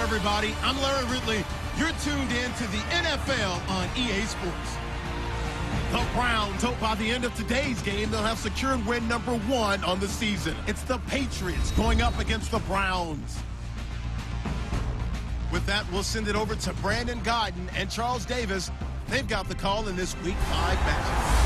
everybody. I'm Larry Ridley. You're tuned in to the NFL on EA Sports. The Browns hope by the end of today's game they'll have secured win number 1 on the season. It's the Patriots going up against the Browns. With that, we'll send it over to Brandon Godden and Charles Davis. They've got the call in this Week 5 matchup.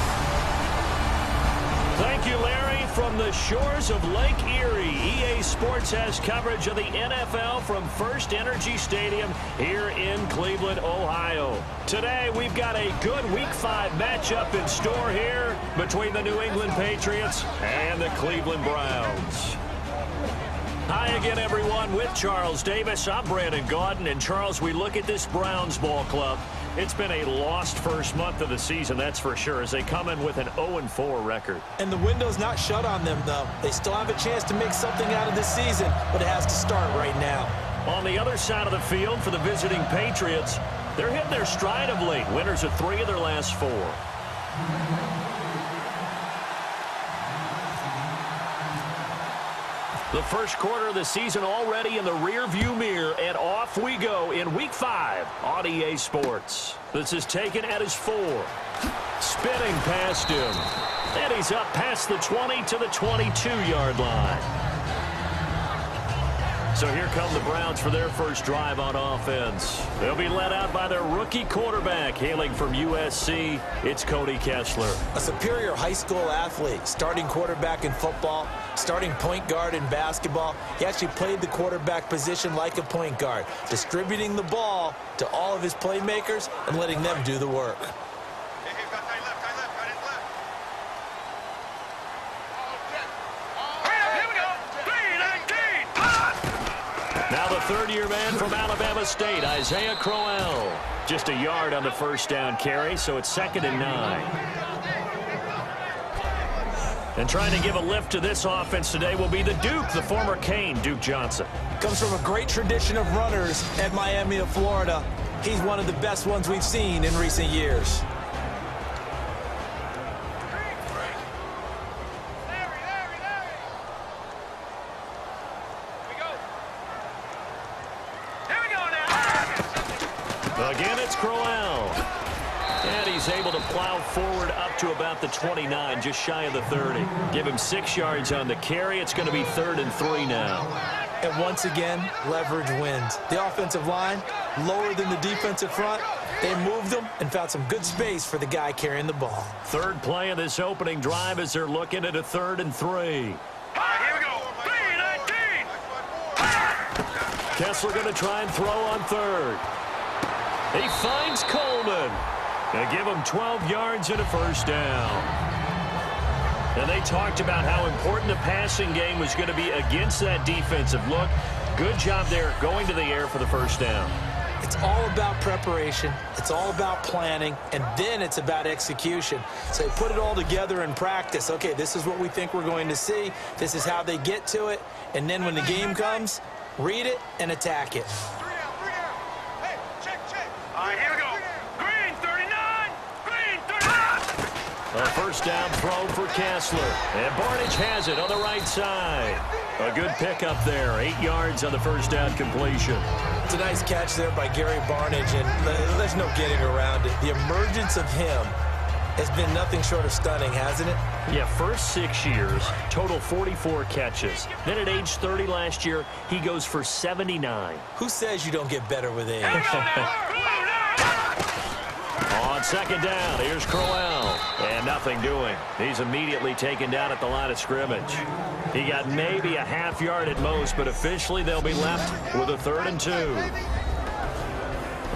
Thank you, Larry. From the shores of Lake Erie, EA Sports has coverage of the NFL from First Energy Stadium here in Cleveland, Ohio. Today, we've got a good Week 5 matchup in store here between the New England Patriots and the Cleveland Browns. Hi again, everyone, with Charles Davis. I'm Brandon Gaudin. And, Charles, we look at this Browns ball club. It's been a lost first month of the season, that's for sure, as they come in with an 0-4 record. And the window's not shut on them, though. They still have a chance to make something out of this season, but it has to start right now. On the other side of the field for the visiting Patriots, they're hitting their stride of late. Winners of 3 of their last 4. The first quarter of the season already in the rear-view mirror, and off we go in Week 5 on EA Sports. This is taken at his 4. Spinning past him. And he's up past the 20 to the 22-yard line. So here come the Browns for their first drive on offense. They'll be led out by their rookie quarterback, hailing from USC. It's Cody Kessler. A superior high school athlete, starting quarterback in football, starting point guard in basketball. He actually played the quarterback position like a point guard, distributing the ball to all of his playmakers and letting them do the work. Now the third-year man from Alabama State, Isaiah Crowell. Just a yard on the first down carry, so it's 2nd and 9. And trying to give a lift to this offense today will be the Duke, the former Cane, Duke Johnson. Comes from a great tradition of runners at Miami of Florida. He's one of the best ones we've seen in recent years. Again, it's Crowell. And he's able to plow forward up to about the 29, just shy of the 30. Give him 6 yards on the carry. It's going to be 3rd and 3 now. And once again, leverage wins. The offensive line, lower than the defensive front. They moved them and found some good space for the guy carrying the ball. Third play of this opening drive as they're looking at a 3rd and 3. Here we go. 3-19. Kessler going to try and throw on 3rd. He finds Coleman. They give him 12 yards and a first down. And they talked about how important the passing game was going to be against that defensive look. Good job there going to the air for the first down. It's all about preparation. It's all about planning. And then it's about execution. So they put it all together in practice. Okay, this is what we think we're going to see. This is how they get to it. And then when the game comes, read it and attack it. Here we go. Green 39. Green 39. A first down throw for Kessler. And Barnidge has it on the right side. A good pickup there. 8 yards on the first down completion. It's a nice catch there by Gary Barnidge, and there's no getting around it. The emergence of him has been nothing short of stunning, hasn't it? Yeah, first 6 years, total 44 catches. Then at age 30 last year, he goes for 79. Who says you don't get better with age? On second down, here's Crowell. And nothing doing. He's immediately taken down at the line of scrimmage. He got maybe a half yard at most, but officially they'll be left with a 3rd and 2.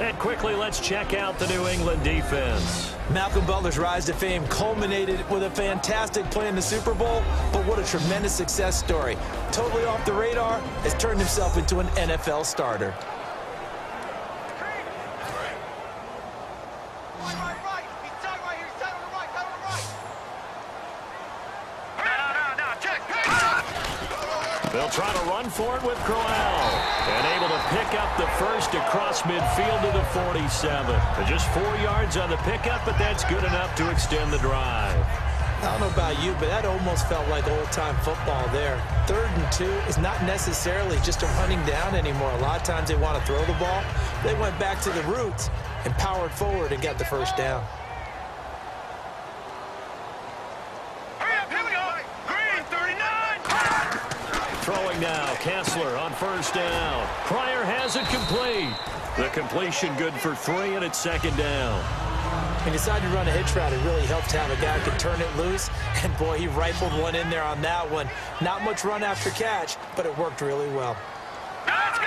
And quickly, let's check out the New England defense. Malcolm Butler's rise to fame culminated with a fantastic play in the Super Bowl, but what a tremendous success story. Totally off the radar, has turned himself into an NFL starter. They'll try to run for it with Crowell. And able to pick up the first across midfield to the 47. Just 4 yards on the pickup, but that's good enough to extend the drive. I don't know about you, but that almost felt like old-time football there. 3rd and 2 is not necessarily just a running down anymore. A lot of times they want to throw the ball. They went back to the roots and powered forward and got the first down. Hurry up, here we go. Green, 39. Throwing now, Kessler on first down. Pryor has it complete. The completion good for 3, and it's 2nd down. He decided to run a hitch route. It really helped to have a guy who could turn it loose. And, boy, he rifled one in there on that one. Not much run after catch, but it worked really well. Let's go.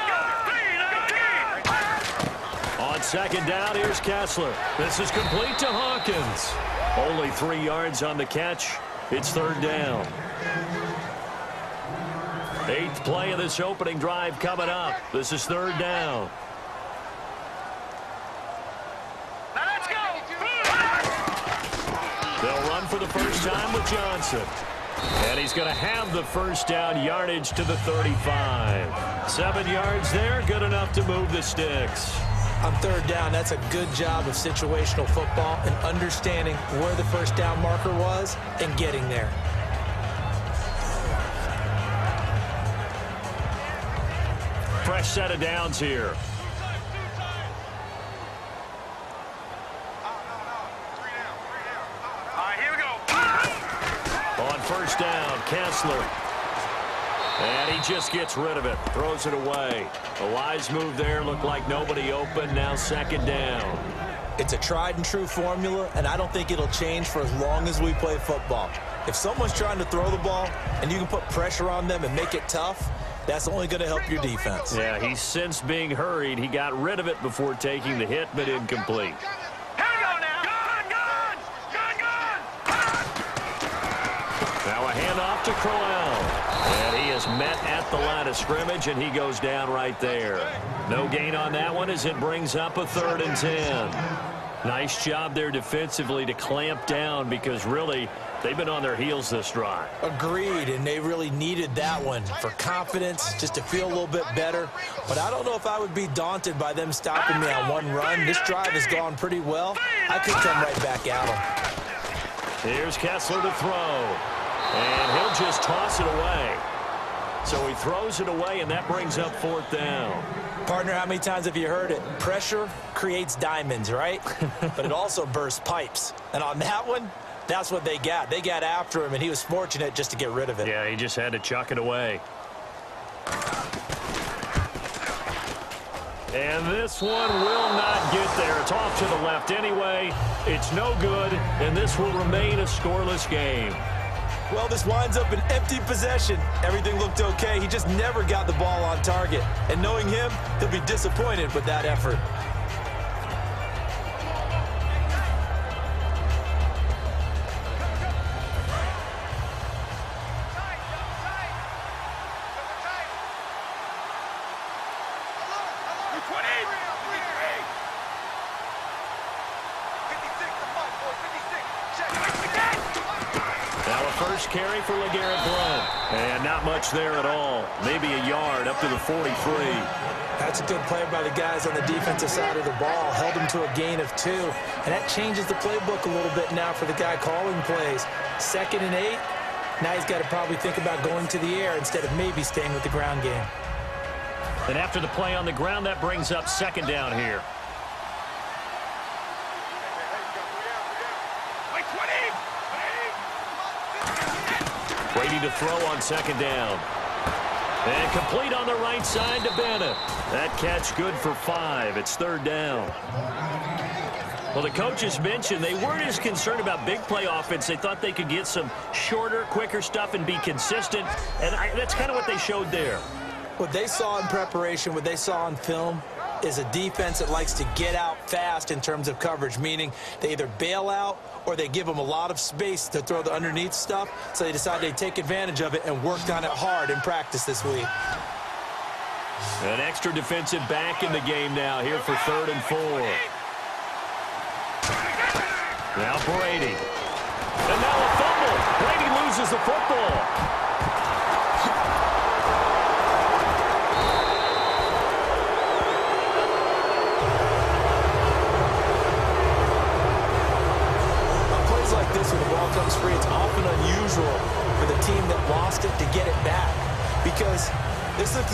On 2nd down, here's Kessler. This is complete to Hawkins. Only 3 yards on the catch. It's 3rd down. 8th play of this opening drive coming up. This is 3rd down. They'll run for the first time with Johnson. And he's going to have the first down yardage to the 35. 7 yards there, good enough to move the sticks. On 3rd down, that's a good job of situational football and understanding where the first down marker was and getting there. Fresh set of downs here. On first down, Kessler. And he just gets rid of it, throws it away. A wise move there, looked like nobody open, now 2nd down. It's a tried and true formula, and I don't think it'll change for as long as we play football. If someone's trying to throw the ball and you can put pressure on them and make it tough, that's only going to help your defense. Yeah, he's since being hurried. He got rid of it before taking the hit, but incomplete. Now a handoff to Crowell. And he is met at the line of scrimmage, and he goes down right there. No gain on that one as it brings up a 3rd and 10. Nice job there defensively to clamp down because really they've been on their heels this drive. Agreed, and they really needed that one for confidence, just to feel a little bit better. But I don't know if I would be daunted by them stopping me on one run. This drive has gone pretty well. I could come right back at them. Here's Kessler to throw. And he'll just toss it away. So he throws it away, and that brings up 4th down. Partner, how many times have you heard it? Pressure creates diamonds, right? But it also bursts pipes. And on that one, that's what they got. They got after him, and he was fortunate just to get rid of it. Yeah, he just had to chuck it away. And this one will not get there. It's off to the left anyway. It's no good, and this will remain a scoreless game. Well, this winds up an empty possession. Everything looked okay. He just never got the ball on target. And knowing him, he'll be disappointed with that effort. First carry for LeGarrette Blount. And not much there at all. Maybe a yard up to the 43. That's a good play by the guys on the defensive side of the ball. Held him to a gain of 2. And that changes the playbook a little bit now for the guy calling plays. 2nd and 8. Now he's got to probably think about going to the air instead of maybe staying with the ground game. And after the play on the ground, that brings up 2nd down here. Brady to throw on 2nd down. And complete on the right side to Bennett. That catch good for 5. It's 3rd down. Well, the coaches mentioned they weren't as concerned about big play offense. They thought they could get some shorter, quicker stuff and be consistent. And that's kind of what they showed there. What they saw in preparation, what they saw on film, is a defense that likes to get out fast in terms of coverage, meaning they either bail out or they give them a lot of space to throw the underneath stuff, so they decided they'd take advantage of it and worked on it hard in practice this week. An extra defensive back in the game now here for 3rd and 4. Now Brady. And now a fumble. Brady loses the football. When the ball comes free, it's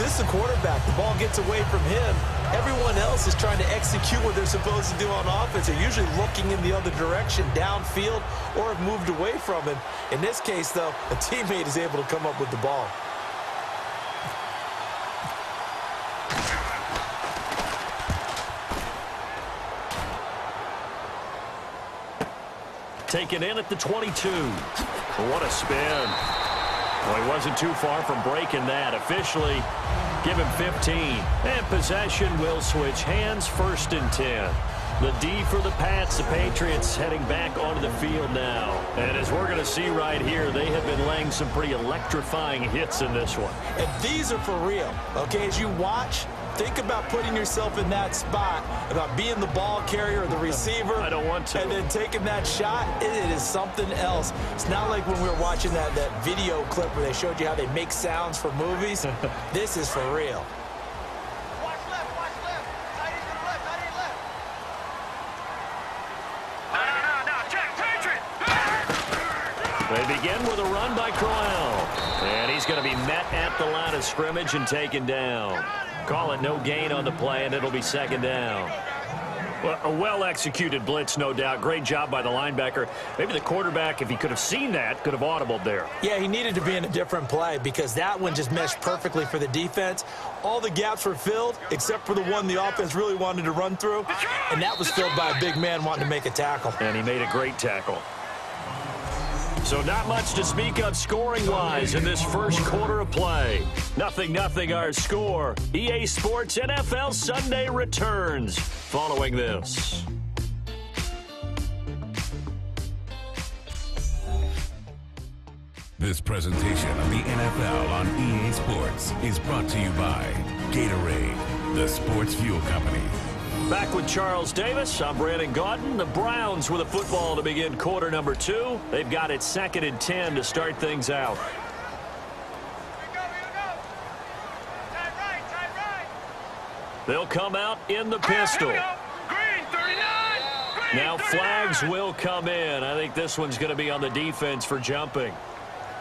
this is a quarterback. The ball gets away from him. Everyone else is trying to execute what they're supposed to do on offense. They're usually looking in the other direction, downfield, or have moved away from him. In this case, though, a teammate is able to come up with the ball. Taken in at the 22. What a spin. Well, he wasn't too far from breaking that. Officially, give him 15. And possession will switch hands, 1st and 10. The D for the Pats. The Patriots heading back onto the field now. And as we're going to see right here, they have been laying some pretty electrifying hits in this one. And these are for real. Okay, as you watch, think about putting yourself in that spot, about being the ball carrier or the receiver. I don't want to. And then taking that shot, it is something else. It's not like when we were watching that video clip where they showed you how they make sounds for movies. This is for real. Watch left, watch left. Tight end to the left, tight end left. No, check, Patriots. They begin with a run by Crowell. And he's going to be met at the line of scrimmage and taken down. Call it no gain on the play, and it'll be 2nd down. Well, a well-executed blitz, no doubt. Great job by the linebacker. Maybe the quarterback, if he could have seen that, could have audibled there. Yeah, he needed to be in a different play because that one just meshed perfectly for the defense. All the gaps were filled except for the one the offense really wanted to run through, and that was filled by a big man wanting to make a tackle. And he made a great tackle. So not much to speak of scoring-wise in this first quarter of play. 0-0 our score. EA Sports NFL Sunday returns following this. This presentation of the NFL on EA Sports is brought to you by Gatorade, the sports fuel company. Back with Charles Davis. I'm Brandon Gaudin. The Browns with a football to begin quarter number 2. They've got it 2nd and 10 to start things out. Here we go. Tight right. They'll come out in the pistol. Here we go. Green, 39. Green, Now 39. flags will come in. I think this one's going to be on the defense for jumping.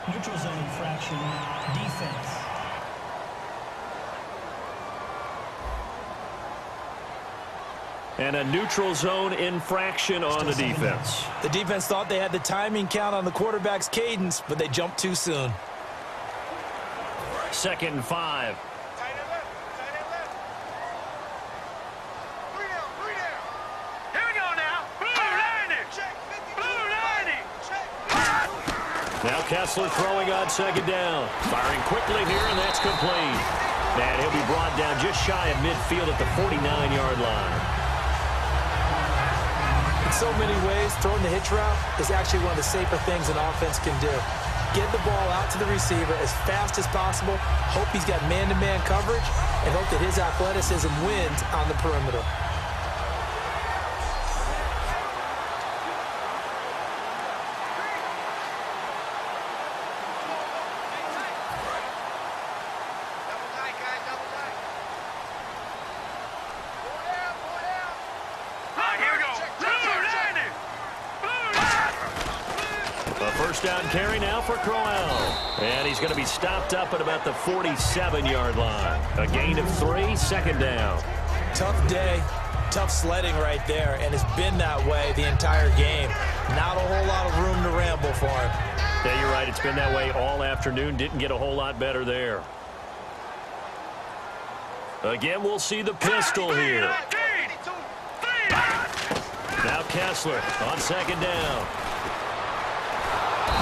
Neutral zone infraction, defense. And a neutral zone infraction on the defense. The defense thought they had the timing count on the quarterback's cadence, but they jumped too soon. 2nd and 5. Tight end left. Three down. Here we go now. Blue lining. Now Kessler throwing on 2nd down. Firing quickly here, and that's complete. And he'll be brought down just shy of midfield at the 49-yard line. In so many ways, throwing the hitch route is actually one of the safer things an offense can do. Get the ball out to the receiver as fast as possible, hope he's got man-to-man coverage, and hope that his athleticism wins on the perimeter. First down carry now for Crowell. And he's going to be stopped up at about the 47-yard line. A gain of 3, 2nd down. Tough day, tough sledding right there, and it's been that way the entire game. Not a whole lot of room to ramble for him. Yeah, you're right. It's been that way all afternoon. Didn't get a whole lot better there. Again, we'll see the pistol here. Now Kessler on 2nd down.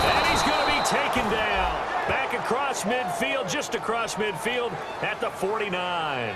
And he's going to be taken down. Back across midfield, just across midfield at the 49.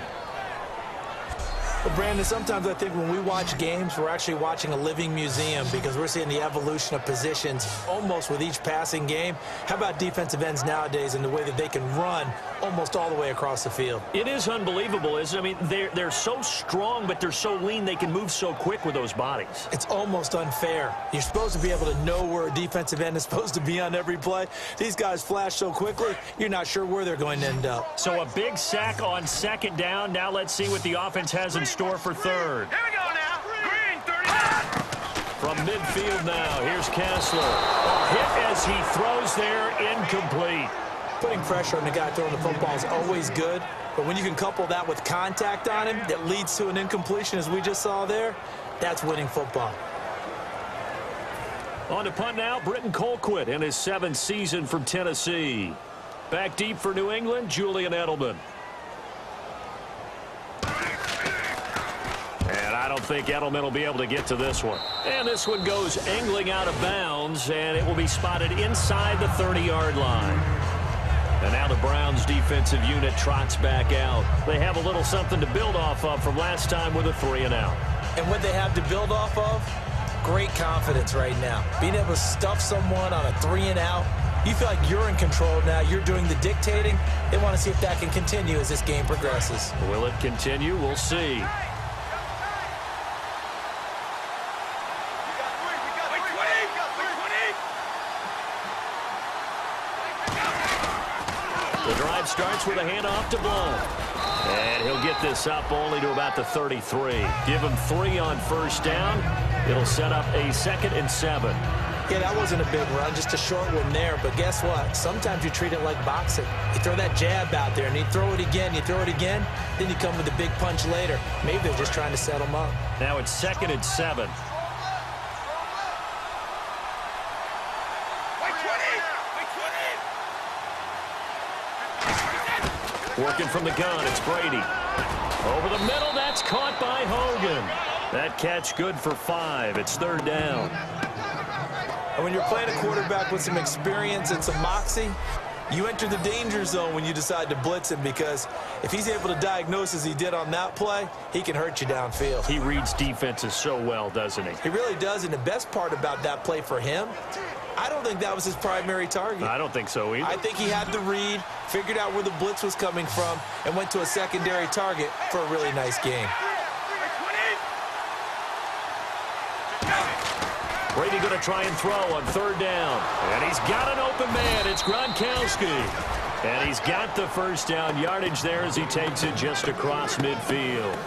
Well, Brandon, sometimes I think when we watch games, we're actually watching a living museum because we're seeing the evolution of positions almost with each passing game. How about defensive ends nowadays and the way that they can run almost all the way across the field? It is unbelievable, isn't it? I mean, they're so strong, but they're so lean, they can move so quick with those bodies. It's almost unfair. You're supposed to be able to know where a defensive end is supposed to be on every play. These guys flash so quickly, you're not sure where they're going to end up. So a big sack on 2nd down. Now let's see what the offense has in store for 3rd. Here we go now. Green, 39. From midfield now, here's Kessler. A hit as he throws there, incomplete. putting pressure on the guy throwing the football is always good, but when you can couple that with contact on him that leads to an incompletion, as we just saw there, that's winning football. On to punt now, Britton Colquitt in his 7th season from Tennessee. Back deep for New England, Julian Edelman. And I don't think Edelman will be able to get to this one. And this one goes angling out of bounds, and it will be spotted inside the 30-yard line. And now the Browns defensive unit trots back out. They have a little something to build off of from last time with a 3-and-out. And what they have to build off of, great confidence right now. Being able to stuff someone on a 3-and-out, you feel like you're in control now. You're doing the dictating. They want to see if that can continue as this game progresses. Will it continue? We'll see. The drive starts with a handoff to Blount. And he'll get this up only to about the 33. Give him 3 on first down. It'll set up a 2nd and 7. Yeah, that wasn't a big run, just a short one there. But guess what? Sometimes you treat it like boxing. You throw that jab out there, and you throw it again, then you come with a big punch later. Maybe they're just trying to set him up. Now it's 2nd and 7. Working from the gun, it's Brady. Over the middle, that's caught by Hogan. That catch good for 5. It's 3rd down. And when you're playing a quarterback with some experience and some moxie, you enter the danger zone when you decide to blitz him, because if he's able to diagnose as he did on that play, he can hurt you downfield. He reads defenses so well, doesn't he? He really does, and the best part about that play for him, I don't think that was his primary target. I don't think so either. I think he had the read, figured out where the blitz was coming from, and went to a secondary target for a really nice game. Brady going to try and throw on 3rd down. And he's got an open man. It's Gronkowski. And he's got the first down yardage there as he takes it just across midfield.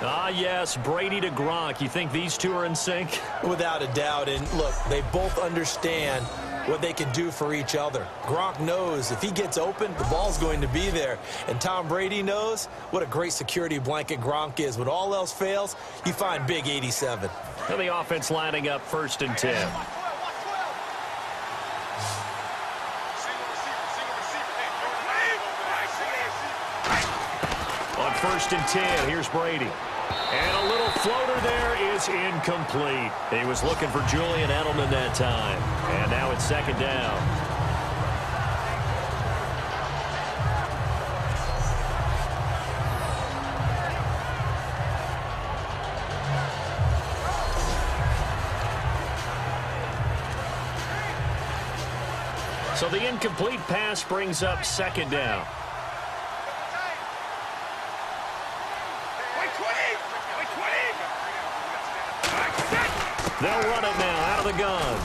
Ah, yes, Brady to Gronk. You think these two are in sync? Without a doubt. And look, they both understand what they can do for each other. Gronk knows if he gets open, the ball's going to be there. And Tom Brady knows what a great security blanket Gronk is. When all else fails, you find big 87. And the offense lining up 1st and 10. On 1st and 10, here's Brady. And a little floater there is incomplete. He was looking for Julian Edelman that time. And now it's 2nd down. So the incomplete pass brings up 2nd down. They'll run it now out of the gun.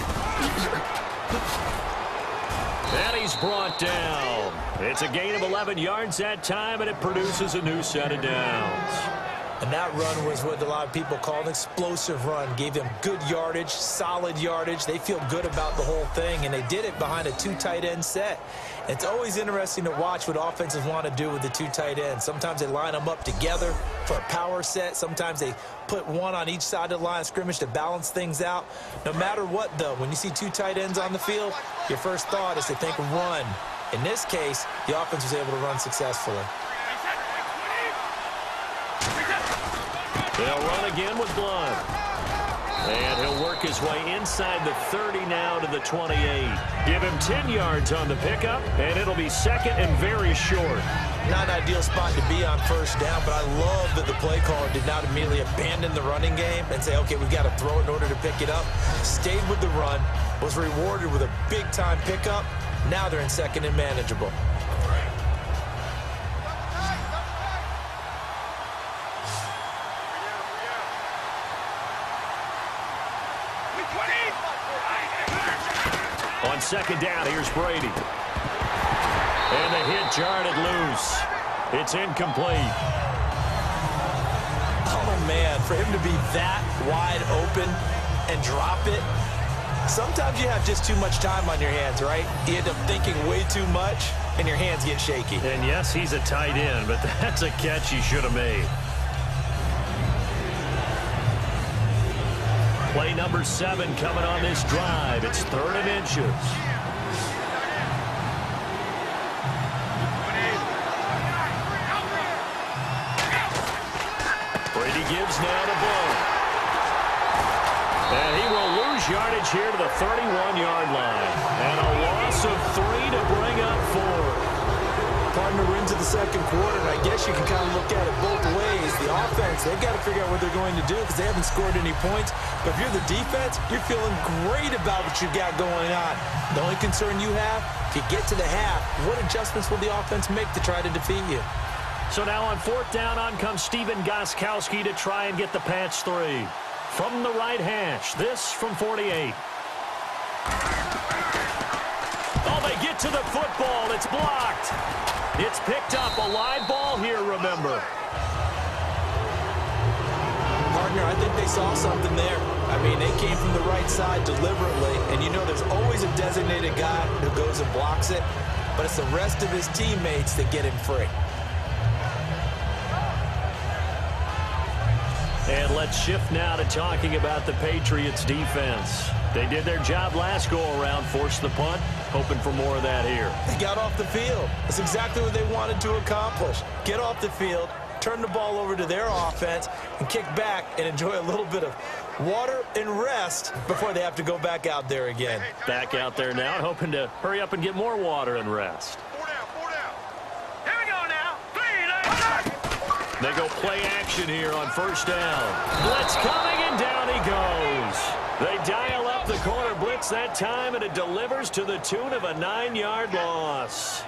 And he's brought down. It's a gain of 11 yards that time, and it produces a new set of downs. And that run was what a lot of people call an explosive run. Gave them good yardage, solid yardage. They feel good about the whole thing, and they did it behind a 2 tight end set. It's always interesting to watch what offenses want to do with the 2 tight ends. Sometimes they line them up together for a power set. Sometimes they put one on each side of the line of scrimmage to balance things out. No matter what, though, when you see 2 tight ends on the field, your first thought is to think run. In this case, the offense was able to run successfully. They'll run again with Blount. And he'll work his way inside the 30 now to the 28. Give him 10 yards on the pickup, and it'll be 2nd and very short. Not an ideal spot to be on first down, but I love that the play caller did not immediately abandon the running game and say, okay, we've got to throw it in order to pick it up. Stayed with the run, was rewarded with a big-time pickup. Now they're in 2nd and manageable. On 2nd down, here's Brady. And the hit jarred it loose. It's incomplete. Oh, man, for him to be that wide open and drop it, sometimes you have just too much time on your hands, right? You end up thinking way too much. and your hands get shaky. And yes, he's a tight end, but that's a catch he should have made. Play number 7 coming on this drive. It's 3rd and inches. Brady gives now to Bull. And he will lose yardage here to the 31-yard line. And a loss of 3 to bring up 4. Partner, we're into the second quarter, and I guess you can kind of look at it both ways. The offense, they've got to figure out what they're going to do because they haven't scored any points. But if you're the defense, you're feeling great about what you've got going on. The only concern you have, if you get to the half, what adjustments will the offense make to try to defeat you? So now on 4th down, on comes Steven Gostkowski to try and get the patch 3. From the right hash, this from 48. Oh, they get to the football. It's blocked. It's picked up. A live ball here, remember. Partner, I think they saw something there. I mean, they came from the right side deliberately, and you know there's always a designated guy who goes and blocks it, but it's the rest of his teammates that get him free. And let's shift now to talking about the Patriots defense. They did their job last go-around, forced the punt, hoping for more of that here. They got off the field. That's exactly what they wanted to accomplish. Get off the field, turn the ball over to their offense, and kick back and enjoy a little bit of water and rest before they have to go back out there again. Back out there now, hoping to hurry up and get more water and rest. 4 down. Here we go now. 3, They go play action here on 1st down. Blitz coming, and down he goes. They dial up the corner blitz that time, and it delivers to the tune of a 9-yard loss.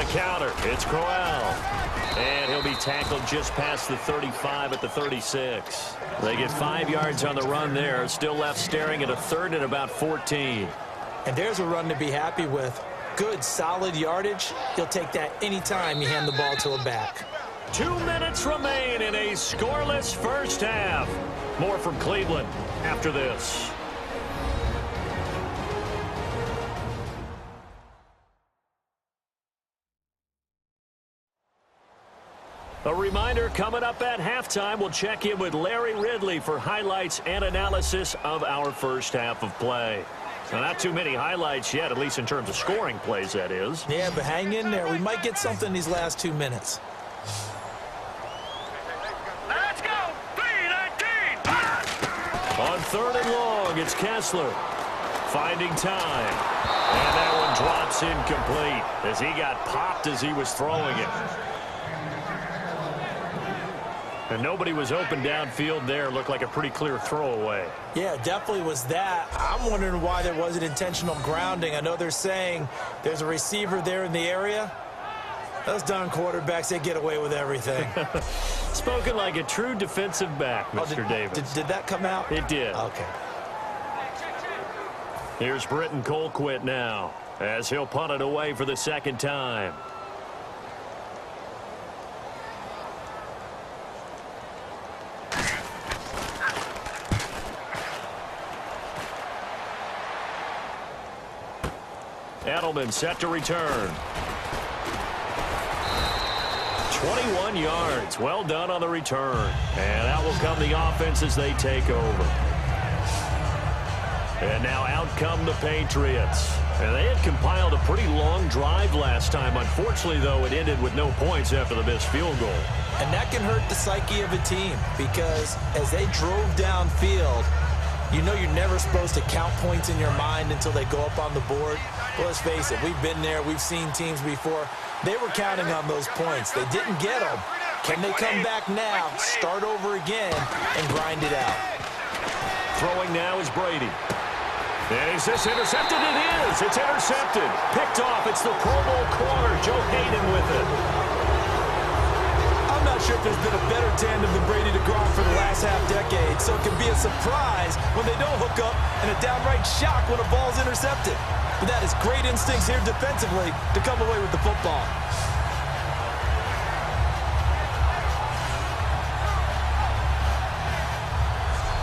Counter. It's Crowell. And he'll be tackled just past the 35 at the 36. They get 5 yards on the run there. Still left staring at a 3rd and about 14. And there's a run to be happy with. Good, solid yardage. He'll take that anytime you hand the ball to a back. 2 minutes remain in a scoreless first half. More from Cleveland after this. A reminder, coming up at halftime, we'll check in with Larry Ridley for highlights and analysis of our first half of play. So not too many highlights yet, at least in terms of scoring plays, that is. Yeah, but hang in there. We might get something these last 2 minutes. let's go. 3-19. On 3rd and long, it's Kessler finding time. And that one drops incomplete as he got popped as he was throwing it. And nobody was open downfield there. Looked like a pretty clear throwaway. Yeah, definitely was that. I'm wondering why there wasn't intentional grounding. I know they're saying there's a receiver there in the area. Those darn quarterbacks, they get away with everything. Spoken like a true defensive back, Mr. Davis. Did that come out? It did. Okay. Here's Britton Colquitt now as he'll punt it away for the 2nd time. Edelman set to return. 21 yards. Well done on the return. And out will come the offense as they take over. And now out come the Patriots. And they had compiled a pretty long drive last time. Unfortunately, though, it ended with no points after the missed field goal. And that can hurt the psyche of a team because as they drove downfield, you know you're never supposed to count points in your mind until they go up on the board. Well, let's face it, we've been there. We've seen teams before. They were counting on those points. They didn't get them. Can they come back now, start over again, and grind it out? Throwing now is Brady. And is this intercepted? It is. It's intercepted. Picked off. It's the Pro Bowl corner. Joe Hayden with it. I'm not sure if there's been a better tandem than Brady to Gronk for the last half-decade, so it can be a surprise when they don't hook up and a downright shock when a ball's intercepted. But that is great instincts here defensively to come away with the football.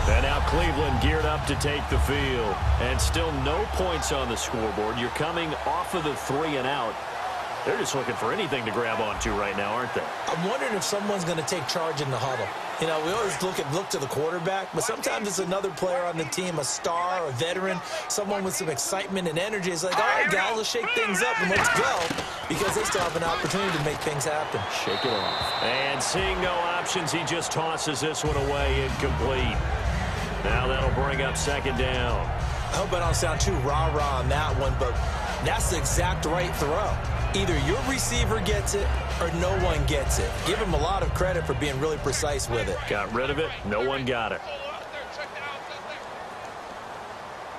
And now Cleveland geared up to take the field. And still no points on the scoreboard. You're coming off of the 3 and out. They're just looking for anything to grab onto right now, aren't they? I'm wondering if someone's going to take charge in the huddle. You know, we always look to the quarterback, but sometimes it's another player on the team, a star, a veteran, someone with some excitement and energy. It's like, all right, guys, let's shake things up and let's go, because they still have an opportunity to make things happen. Shake it off. And seeing no options, he just tosses this one away, incomplete. Now that'll bring up second down. I hope I don't sound too rah-rah on that one, but that's the exact right throw. Either your receiver gets it or no one gets it. Give him a lot of credit for being really precise with it. Got rid of it. No one got it.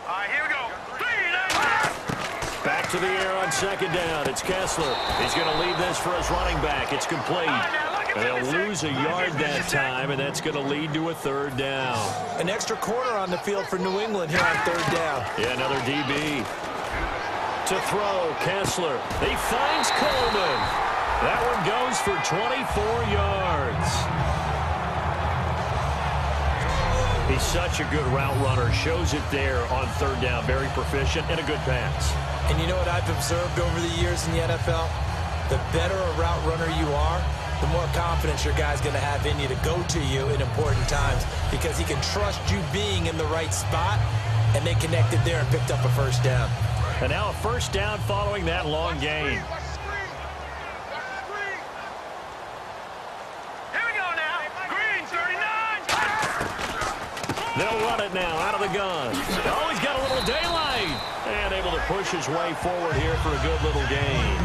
All right, here we go. Back to the air on second down. It's Kessler. He's going to leave this for his running back. It's complete. And they'll lose a yard that time, and that's going to lead to a third down. An extra corner on the field for New England here on third down. Yeah, another DB. To throw, Kessler. He finds Coleman. That one goes for 24 yards. He's such a good route runner. Shows it there on third down. Very proficient and a good pass. And you know what I've observed over the years in the NFL? The better a route runner you are, the more confidence your guy's going to have in you to go to you in important times, because he can trust you being in the right spot, and they connected there and picked up a first down. And now a first down following that long gain. Here we go now. Green, 39. They'll run it now out of the gun. Oh, he's got a little daylight. And able to push his way forward here for a good little gain.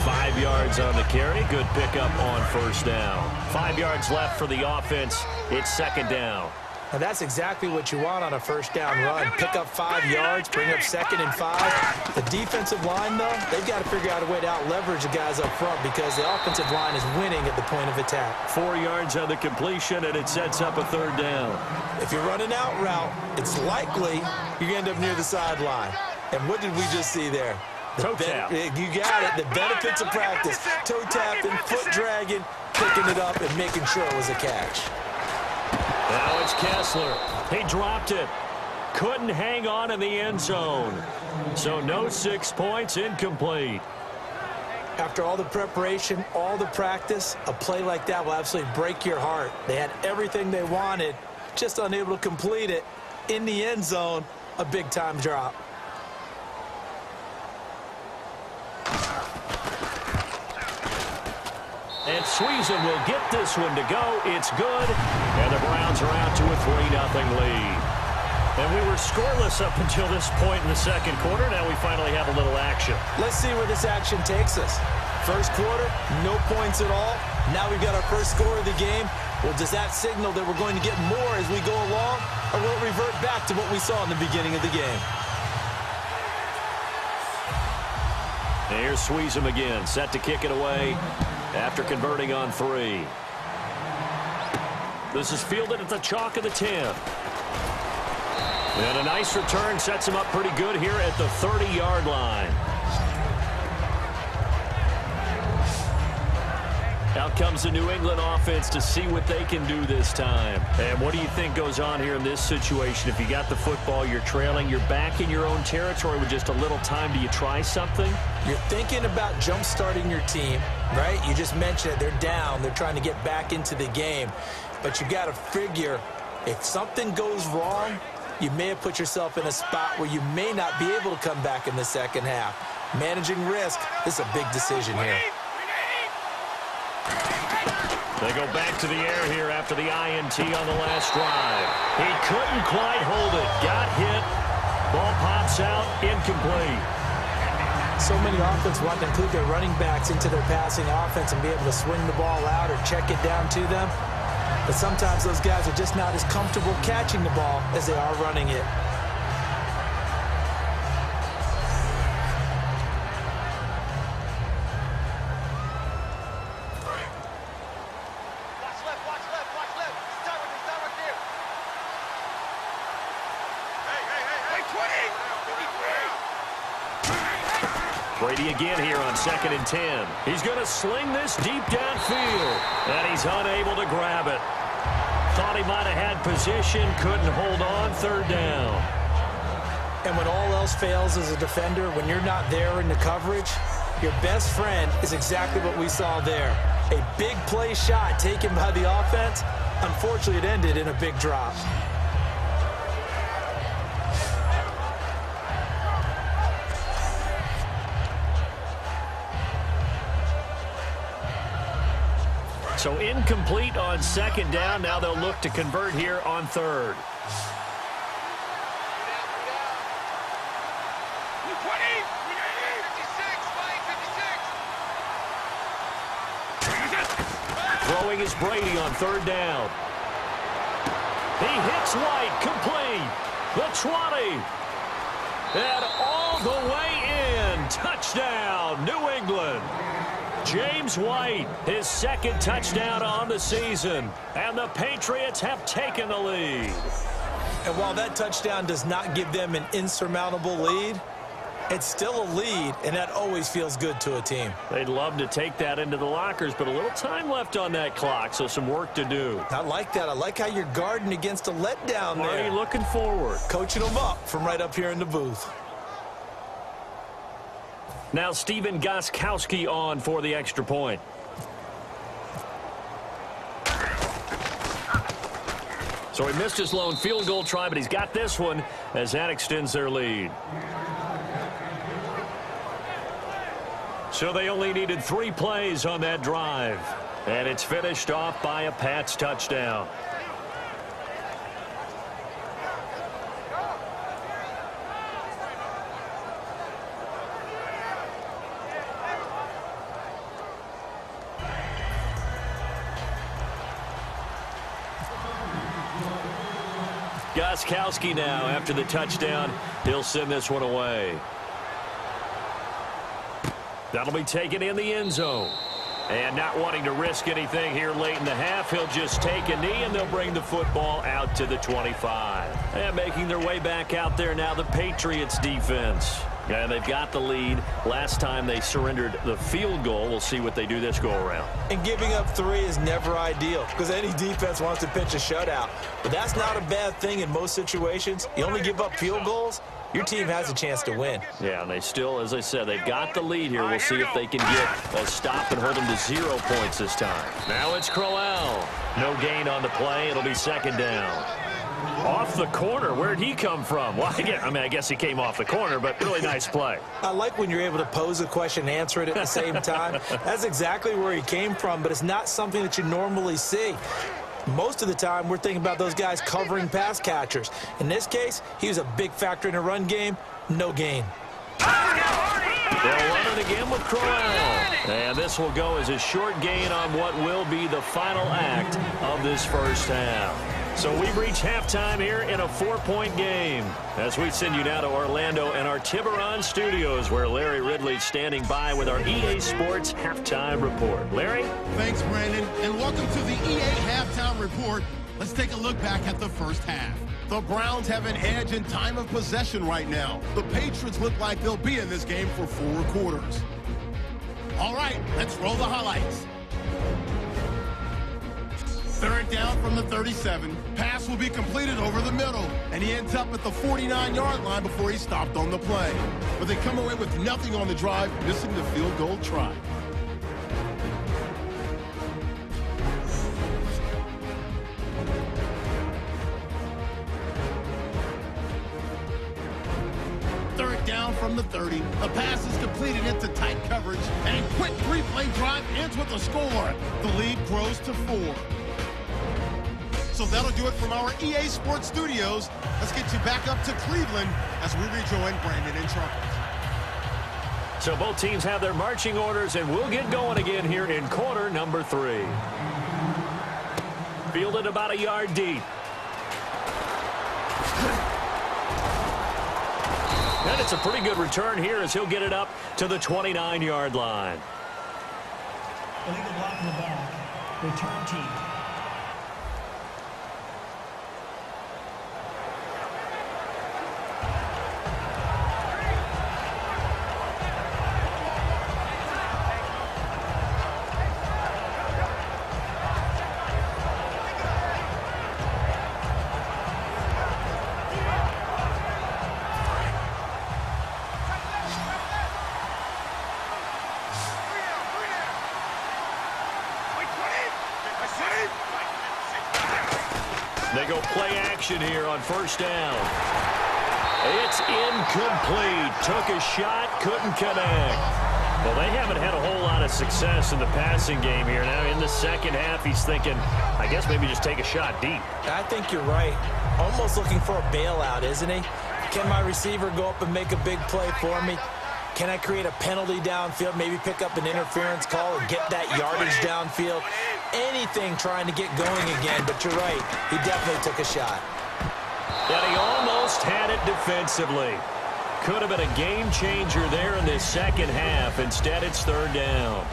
5 yards on the carry. Good pickup on first down. 5 yards left for the offense. It's second down. Now that's exactly what you want on a first down run. Pick up 5 yards, bring up 2nd and 5. The defensive line, though, they've got to figure out a way to out-leverage the guys up front, because the offensive line is winning at the point of attack. 4 yards on the completion, and it sets up a third down. If you're running out route, it's likely you're going to end up near the sideline. And what did we just see there? Toe tap. You got it. The benefits of practice. Toe tapping, foot dragging, picking it up, and making sure it was a catch. Now it's Kessler. He dropped it. Couldn't hang on in the end zone. So no 6 points, incomplete. After all the preparation, all the practice, a play like that will absolutely break your heart. They had everything they wanted, just unable to complete it. In the end zone, a big-time drop. And Sweezum will get this one to go. It's good. And the Browns are out to a 3-0 lead. And we were scoreless up until this point in the second quarter. Now we finally have a little action. Let's see where this action takes us. First quarter, no points at all. Now we've got our first score of the game. Well, does that signal that we're going to get more as we go along? Or will it revert back to what we saw in the beginning of the game? And here's Sweezum again, set to kick it away after converting on 3. This is fielded at the chalk of the 10. And a nice return sets him up pretty good here at the 30-yard line. Out comes the New England offense to see what they can do this time. And what do you think goes on here in this situation? If you got the football, you're trailing, you're back in your own territory with just a little time. Do you try something? You're thinking about jump-starting your team, right? You just mentioned it. They're down. They're trying to get back into the game. But you got to figure, if something goes wrong, you may have put yourself in a spot where you may not be able to come back in the second half. Managing risk, this is a big decision here. They go back to the air here after the INT on the last drive. He couldn't quite hold it. Got hit. Ball pops out. Incomplete. So many offenses want to include their running backs into their passing offense and be able to swing the ball out or check it down to them. But sometimes those guys are just not as comfortable catching the ball as they are running it. Brady again here on 2nd and 10. He's going to sling this deep downfield, and he's unable to grab it. Thought he might have had position, couldn't hold on, 3rd down. And when all else fails as a defender, when you're not there in the coverage, your best friend is exactly what we saw there. A big play shot taken by the offense. Unfortunately, it ended in a big drop. So incomplete on 2nd down. Now they'll look to convert here on 3rd. Throwing is Brady on 3rd down. He hits White, complete. The 20. And all the way in. Touchdown, New England. James White, his 2nd touchdown on the season. And the Patriots have taken the lead. And while that touchdown does not give them an insurmountable lead, it's still a lead, and that always feels good to a team. They'd love to take that into the lockers, but a little time left on that clock, so some work to do. I like that. I like how you're guarding against a letdown there. Already looking forward. Coaching them up from right up here in the booth. Now Stephen Gostkowski on for the extra point. So he missed his lone field goal try, but he's got this one as that extends their lead. So they only needed 3 plays on that drive. And it's finished off by a Pats touchdown. Gostkowski now after the touchdown. He'll send this one away. That'll be taken in the end zone. And not wanting to risk anything here late in the half, he'll just take a knee and they'll bring the football out to the 25. And making their way back out there now, the Patriots defense. And they've got the lead. Last time they surrendered the field goal. We'll see what they do this go around. And giving up 3 is never ideal because any defense wants to pitch a shutout. But that's not a bad thing in most situations. You only give up field goals, your team has a chance to win. Yeah, and they still, as I said, they've got the lead here. We'll see if they can get a stop and hold them to 0 points this time. Now it's Crowell. No gain on the play. It'll be 2nd down. Off the corner. Where'd he come from? Well, I guess he came off the corner, but really nice play. I like when you're able to pose a question and answer it at the same time. That's exactly where he came from, but it's not something that you normally see. Most of the time, we're thinking about those guys covering pass catchers. In this case, he was a big factor in the run game. No gain. They'll run it again with Crowell. And this will go as a short gain on what will be the final act of this first half. So we've reached halftime here in a 4-point game as we send you now to Orlando and our Tiburon studios where Larry Ridley's standing by with our EA Sports Halftime Report. Larry? Thanks, Brandon, and welcome to the EA Halftime Report. Let's take a look back at the first half. The Browns have an edge in time of possession right now. The Patriots look like they'll be in this game for 4 quarters. All right, let's roll the highlights. 3rd down from the 37. Pass will be completed over the middle, and he ends up at the 49-yard line before he stopped on the play. But they come away with nothing on the drive, missing the field goal try. Third down from the 30. The pass is completed into tight coverage, and a quick 3-play drive ends with a score. The lead grows to 4. So that'll do it from our EA Sports Studios. Let's get you back up to Cleveland as we rejoin Brandon and Charles. So both teams have their marching orders, and we'll get going again here in quarter number 3. fielded about a yard deep. And it's a pretty good return here as he'll get it up to the 29-yard line. Illegal block in the back. Return team. They go play action here on first down. It's incomplete. Took a shot, couldn't connect. Well, they haven't had a whole lot of success in the passing game here. Now in the second half, he's thinking, I guess maybe just take a shot deep. I think you're right. Almost looking for a bailout, isn't he? Can my receiver go up and make a big play for me? Can I create a penalty downfield, maybe pick up an interference call and get that yardage downfield? Anything trying to get going again, but you're right. He definitely took a shot. And he almost had it defensively. Could have been a game changer there in this second half. Instead, it's third down.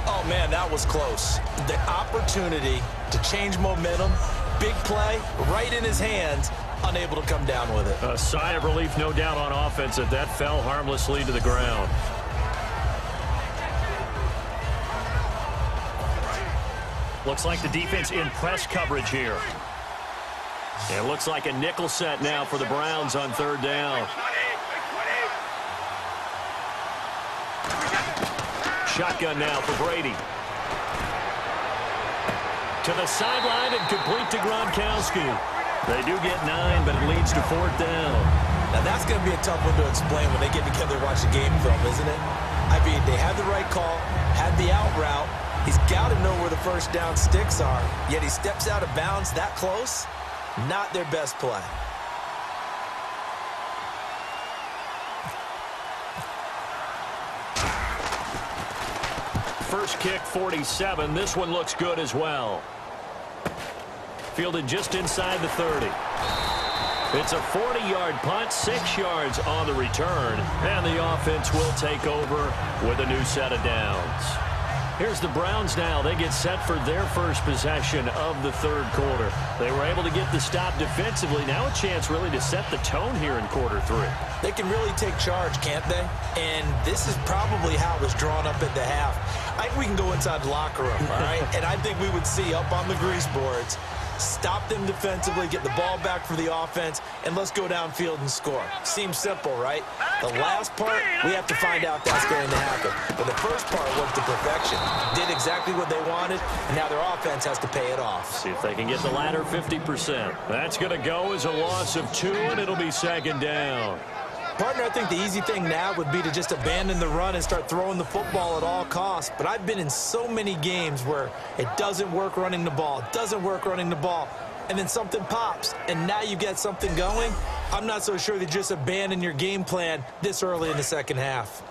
Oh, man, that was close. The opportunity to change momentum, big play, right in his hands, unable to come down with it. A sigh of relief, no doubt, on offense that fell harmlessly to the ground. Looks like the defense in press coverage here. It looks like a nickel set now for the Browns on third down. Shotgun now for Brady. To the sideline and complete to Gronkowski. They do get 9, but it leads to fourth down. Now, that's going to be a tough one to explain when they get together and watch the game film, isn't it? I mean, they had the right call, had the out route. He's got to know where the first down sticks are, yet he steps out of bounds that close. Not their best play. First kick, 47. This one looks good as well. Fielded just inside the 30. It's a 40-yard punt, 6 yards on the return, and the offense will take over with a new set of downs. Here's the Browns now. They get set for their first possession of the third quarter. They were able to get the stop defensively. Now a chance really to set the tone here in quarter 3. They can really take charge, can't they? And this is probably how it was drawn up at the half. I think we can go inside the locker room, all right? And I think we would see up on the grease boards, stop them defensively, get the ball back for the offense, and let's go downfield and score. Seems simple, right? The last part, we have to find out that's going to happen. But the first part was to perfection. Did exactly what they wanted, and now their offense has to pay it off. See if they can get the latter 50%. That's going to go as a loss of 2, and it'll be second down. Partner, I think the easy thing now would be to just abandon the run and start throwing the football at all costs. But I've been in so many games where it doesn't work running the ball, and then something pops, and now you get something going. I'm not so sure that just abandon your game plan this early in the second half.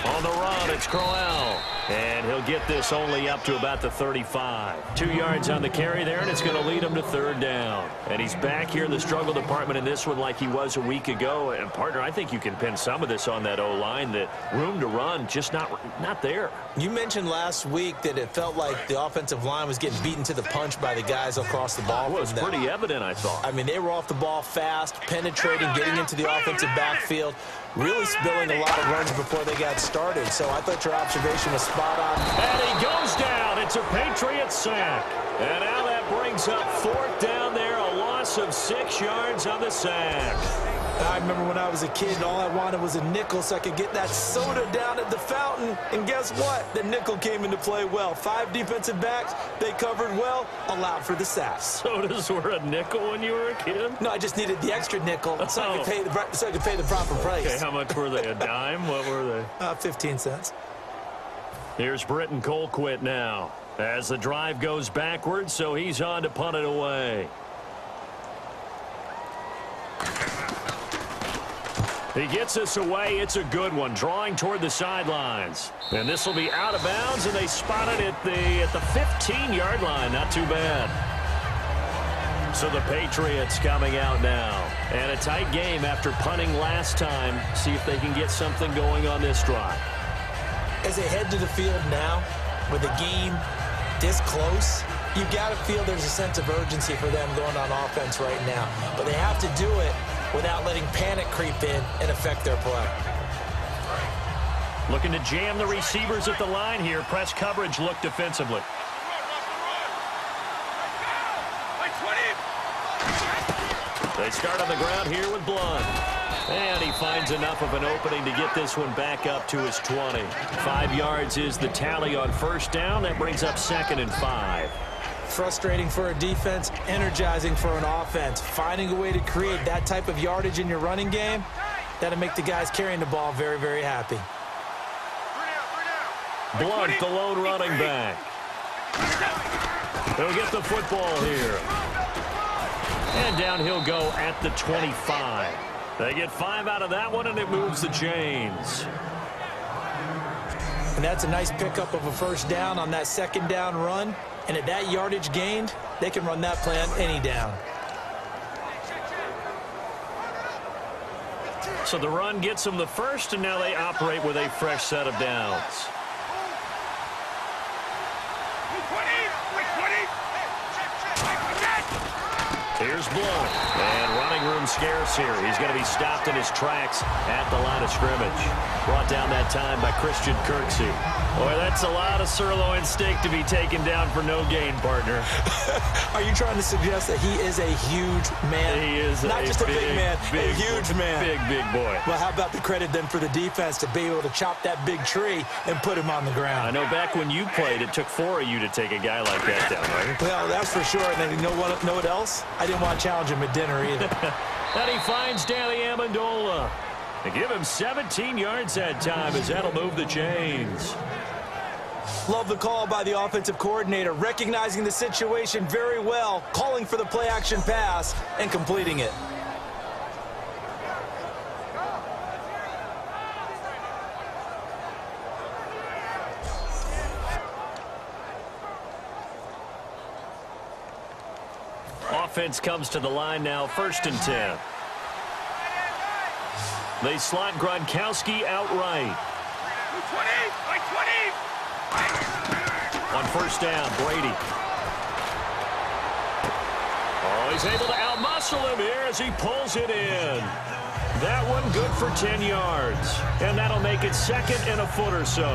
On the run, it's Crowell. And he'll get this only up to about the 35. 2 yards on the carry there, and it's going to lead him to third down. And he's back here in the struggle department in this one like he was a week ago. And, partner, I think you can pin some of this on that O-line, that room to run just not there. You mentioned last week that it felt like the offensive line was getting beaten to the punch by the guys across the ball. Well, it was pretty evident, I thought. I mean, they were off the ball fast, penetrating, getting into the offensive backfield, really spilling a lot of runs before they got started. So I thought your observation was spot on. And he goes down. It's a Patriots sack. And now that brings up fourth down there, a loss of 6 yards on the sack. I remember when I was a kid, and all I wanted was a nickel so I could get that soda down at the fountain. And guess what? The nickel came into play well. 5 defensive backs, they covered well, allowed for the sack. Sodas were a nickel when you were a kid? No, I just needed the extra nickel so I could pay the proper price. Okay, how much were they? A dime? What were they? 15 cents. Here's Britton Colquitt now as the drive goes backwards, so he's on to punt it away. He gets this away. It's a good one, drawing toward the sidelines. And this will be out of bounds, and they spot it at the 15-yard line. Not too bad. So the Patriots coming out now. And a tight game after punting last time. See if they can get something going on this drive. As they head to the field now, with the game this close, you've got to feel there's a sense of urgency for them going on offense right now. But they have to do it without letting panic creep in and affect their play. Looking to jam the receivers at the line here. Press coverage look defensively. They start on the ground here with Blunt. And he finds enough of an opening to get this one back up to his 20. 5 yards is the tally on first down. That brings up 2nd and 5. Frustrating for a defense, energizing for an offense. Finding a way to create that type of yardage in your running game, that'll make the guys carrying the ball very, very happy. Blunt, the lone running back. He'll get the football here. And down he'll go at the 25. They get 5 out of that one, and it moves the chains. And that's a nice pickup of a first down on that second down run. And at that yardage gained, they can run that play on any down. So the run gets them the first, and now they operate with a fresh set of downs. Here's Blunt, and running room scarce here. He's going to be stopped in his tracks at the line of scrimmage. Brought down that time by Christian Kirksey. Boy, that's a lot of sirloin steak to be taken down for no gain, partner. Are you trying to suggest that he is a huge man? He is not just a big man, a huge man. Big boy. Well, how about the credit then for the defense to be able to chop that big tree and put him on the ground? I know back when you played, it took 4 of you to take a guy like that down, right? Well, that's for sure. And then you know what else? I didn't want to challenge him at dinner either. And he finds Danny Amendola. They give him 17 yards that time, as that'll move the chains. Love the call by the offensive coordinator, recognizing the situation very well, calling for the play-action pass, and completing it. Offense comes to the line now, 1st and 10. They slot Gronkowski outright. On first down, Brady. Oh, he's able to outmuscle him here as he pulls it in. That one good for 10 yards. And that'll make it 2nd and a foot or so.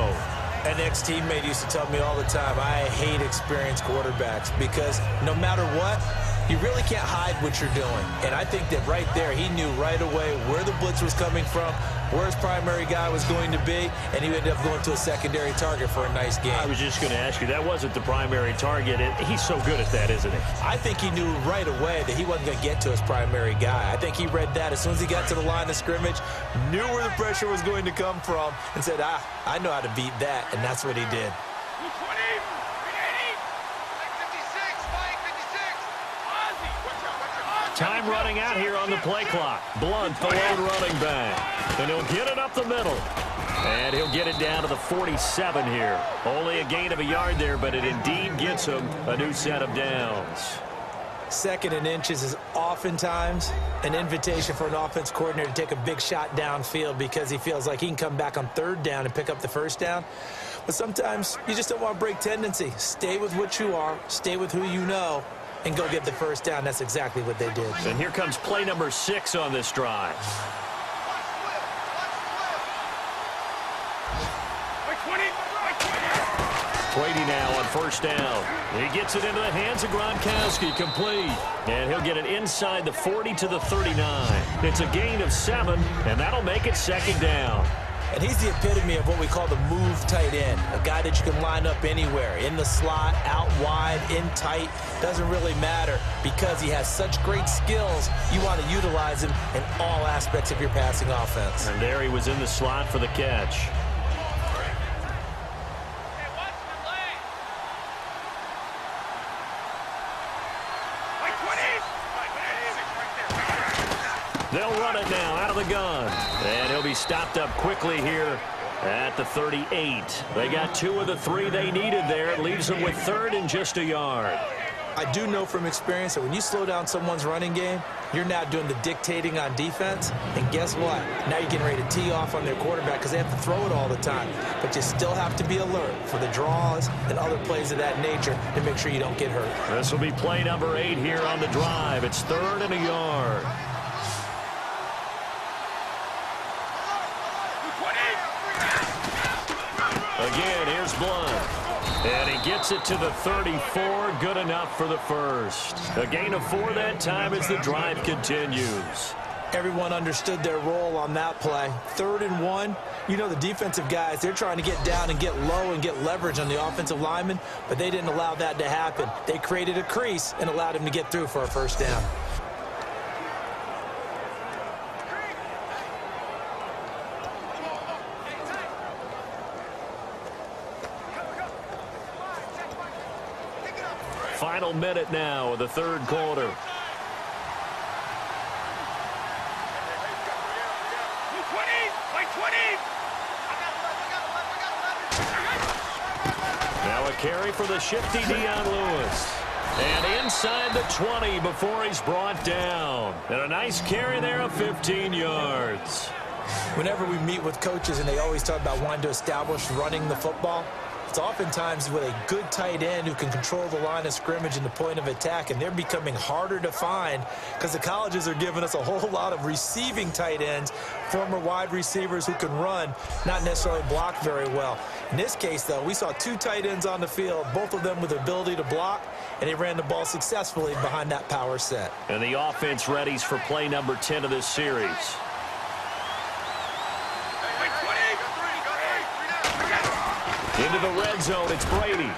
An ex-teammate used to tell me all the time, I hate experienced quarterbacks because no matter what, you really can't hide what you're doing. And I think that right there, he knew right away where the blitz was coming from, where his primary guy was going to be, and he ended up going to a secondary target for a nice game. I was just going to ask you, that wasn't the primary target. He's so good at that, isn't he? I think he knew right away that he wasn't going to get to his primary guy. I think he read that as soon as he got to the line of scrimmage, knew where the pressure was going to come from, and said, I know how to beat that, and that's what he did. Time running out here on the play clock. Blunt, the lone running back. And he'll get it up the middle. And he'll get it down to the 47 here. Only a gain of a yard there, but it indeed gets him a new set of downs. 2nd and inches is oftentimes an invitation for an offense coordinator to take a big shot downfield because he feels like he can come back on 3rd down and pick up the first down. But sometimes you just don't want to break tendency. Stay with what you are. Stay with who you know. And go get the first down. That's exactly what they did. And here comes play number 6 on this drive. Brady now on first down. He gets it into the hands of Gronkowski, complete. And he'll get it inside the 40 to the 39. It's a gain of 7, and that'll make it 2nd down. And he's the epitome of what we call the move tight end, a guy that you can line up anywhere, in the slot, out wide, in tight, doesn't really matter because he has such great skills. You want to utilize him in all aspects of your passing offense. And there he was in the slot for the catch. They'll run it now out of the gun. And he'll be stopped up quickly here at the 38. They got 2 of the 3 they needed there. It leaves them with 3rd and just a yard. I do know from experience that when you slow down someone's running game, you're now doing the dictating on defense. And guess what? Now you're getting ready to tee off on their quarterback because they have to throw it all the time. But you still have to be alert for the draws and other plays of that nature to make sure you don't get hurt. This will be play number 8 here on the drive. It's 3rd and a yard. Again, here's Blunt. And he gets it to the 34. Good enough for the first. A gain of 4 that time as the drive continues. Everyone understood their role on that play. 3rd and 1. You know the defensive guys, they're trying to get down and get low and get leverage on the offensive lineman, but they didn't allow that to happen. They created a crease and allowed him to get through for a first down. Final minute now of the 3rd quarter. Now a carry for the shifty Dion Lewis. And inside the 20 before he's brought down. And a nice carry there of 15 yards. Whenever we meet with coaches and they always talk about wanting to establish running the football, it's oftentimes with a good tight end who can control the line of scrimmage and the point of attack, and they're becoming harder to find because the colleges are giving us a whole lot of receiving tight ends, former wide receivers who can run, not necessarily block very well. In this case, though, we saw 2 tight ends on the field, both of them with the ability to block, and they ran the ball successfully behind that power set. And the offense readies for play number 10 of this series. Into the red zone, it's Brady.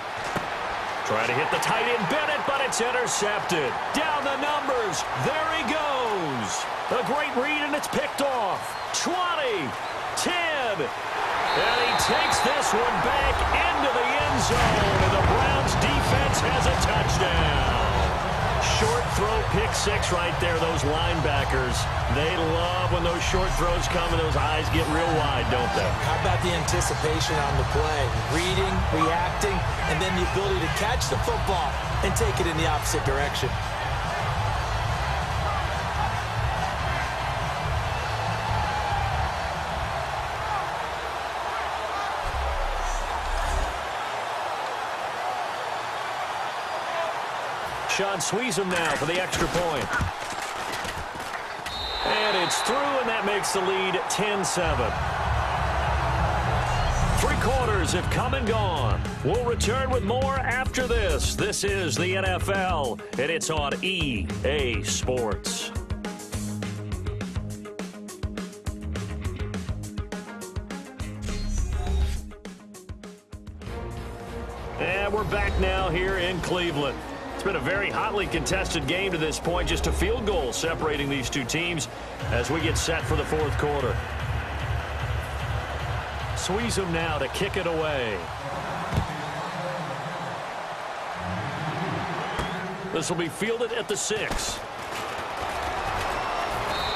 Trying to hit the tight end Bennett, but it's intercepted. Down the numbers. There he goes. A great read, and it's picked off. 20, 10. And he takes this one back into the end zone, and the Browns defense has a touchdown. Short throw, pick 6 right there, those linebackers. They love when those short throws come and those eyes get real wide, don't they? How about the anticipation on the play? Reading, reacting, and then the ability to catch the football and take it in the opposite direction. Sean Sweezum now for the extra point. And it's through, and that makes the lead 10-7. 3 quarters have come and gone. We'll return with more after this. This is the NFL, and it's on EA Sports. And we're back now here in Cleveland. It's been a very hotly contested game to this point. Just a field goal separating these 2 teams as we get set for the 4th quarter. Sweezum now to kick it away. This will be fielded at the 6.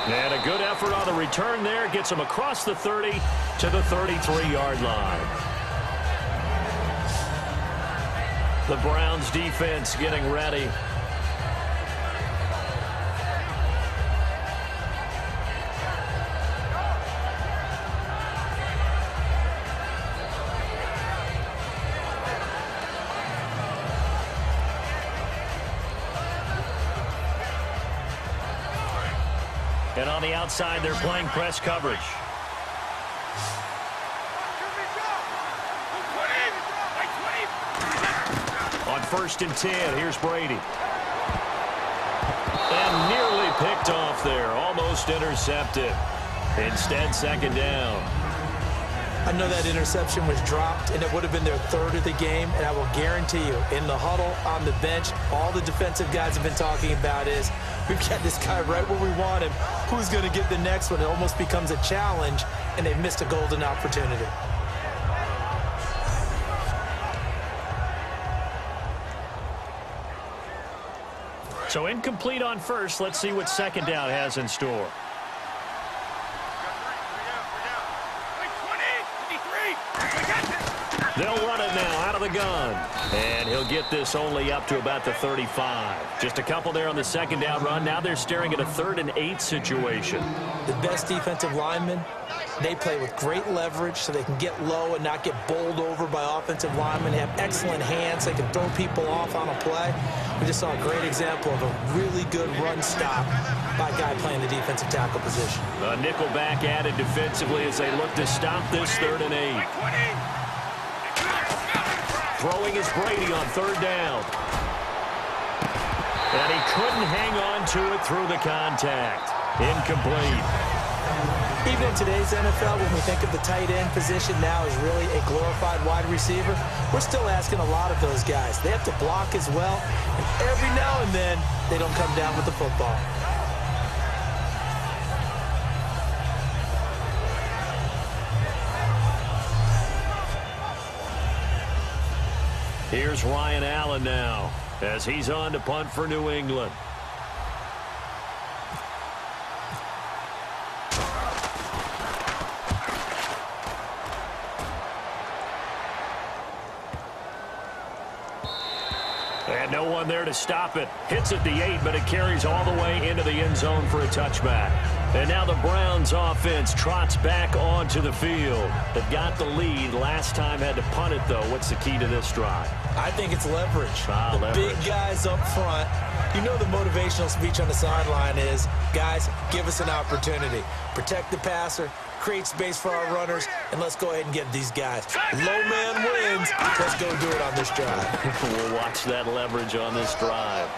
And a good effort on the return there. Gets him across the 30 to the 33-yard line. The Browns defense getting ready. And on the outside, they're playing press coverage. On 1st and 10, here's Brady. And nearly picked off there, almost intercepted. Instead, 2nd down. I know that interception was dropped, and it would have been their 3rd of the game, and I will guarantee you, in the huddle, on the bench, all the defensive guys have been talking about is, we've got this guy right where we want him. Who's going to get the next one? It almost becomes a challenge, and they've missed a golden opportunity. So incomplete on 1st. Let's see what 2nd down has in store. They'll run it now out of the gun. And he'll get this only up to about the 35. Just a couple there on the second down run. Now they're staring at a 3rd and 8 situation. The best defensive linemen, they play with great leverage so they can get low and not get bowled over by offensive linemen. They have excellent hands. They can throw people off on a play. We just saw a great example of a really good run stop by a guy playing the defensive tackle position. A nickel back added defensively as they look to stop this 3rd and 8. Throwing is Brady on 3rd down. And he couldn't hang on to it through the contact. Incomplete. Even in today's NFL, when we think of the tight end position now as really a glorified wide receiver, we're still asking a lot of those guys. They have to block as well, and every now and then, they don't come down with the football. Here's Ryan Allen now as he's on to punt for New England. And no one there to stop it. Hits at the 8, but it carries all the way into the end zone for a touchback. And now the Browns offense trots back onto the field. They've got the lead. Last time had to punt it, though. What's the key to this drive? I think it's leverage. Leverage. Big guys up front. You know the motivational speech on the sideline is, guys, give us an opportunity. Protect the passer, create space for our runners, and let's go ahead and get these guys. Low man wins. Let's go do it on this drive. We'll watch that leverage on this drive.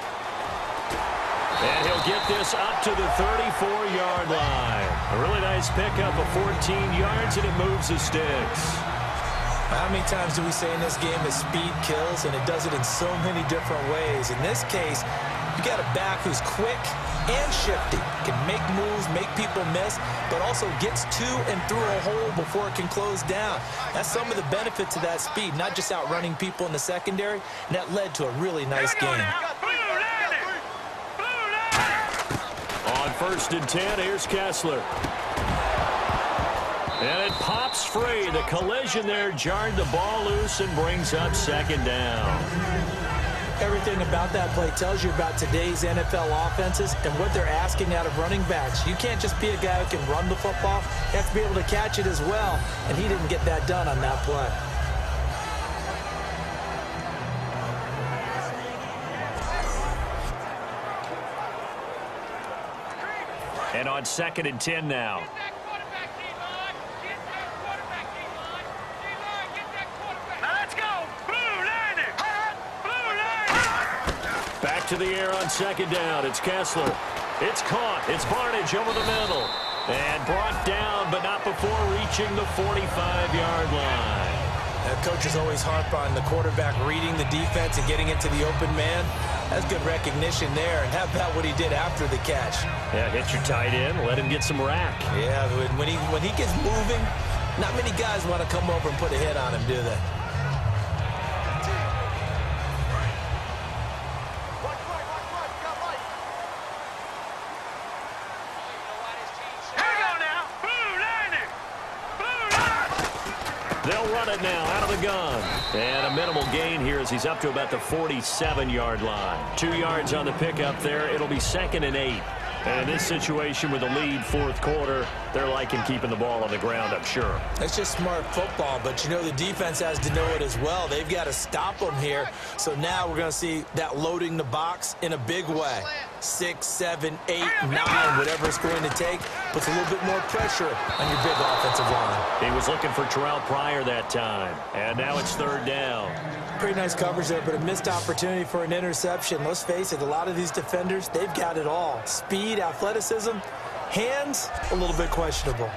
And he'll get this up to the 34-yard line. A really nice pickup of 14 yards, and it moves the sticks. How many times do we say in this game that speed kills, and it does it in so many different ways? In this case, you got a back who's quick and shifty, can make moves, make people miss, but also gets to and through a hole before it can close down. That's some of the benefits of that speed, not just outrunning people in the secondary, and that led to a really nice game. On 1st and 10, here's Kessler. And it pops free. The collision there jarred the ball loose and brings up 2nd down. Everything about that play tells you about today's NFL offenses and what they're asking out of running backs. You can't just be a guy who can run the football. You have to be able to catch it as well, and he didn't get that done on that play. And on 2nd and 10 now. Back to the air on 2nd down. It's Kessler. It's caught. It's Barnage over the middle. And brought down, but not before reaching the 45-yard line. Coaches always harp on the quarterback reading the defense and getting into the open man. That's good recognition there. And how about what he did after the catch? Yeah, hit your tight end. Let him get some rack. Yeah, when he gets moving, not many guys want to come over and put a hit on him, do they? They'll run it now out of the gun. And a minimal gain here as he's up to about the 47-yard line. 2 yards on the pickup there. It'll be 2nd and 8. And in this situation with a lead 4th quarter, they're liking keeping the ball on the ground, I'm sure. It's just smart football, but you know the defense has to know it as well. They've got to stop them here. So now we're going to see that loading the box in a big way. 6, 7, 8, 9, whatever it's going to take, puts a little bit more pressure on your big offensive line. He was looking for Terrell Pryor that time. And now it's 3rd down. Pretty nice coverage there, but a missed opportunity for an interception. Let's face it, a lot of these defenders, they've got it all. Speed, athleticism, hands, a little bit questionable.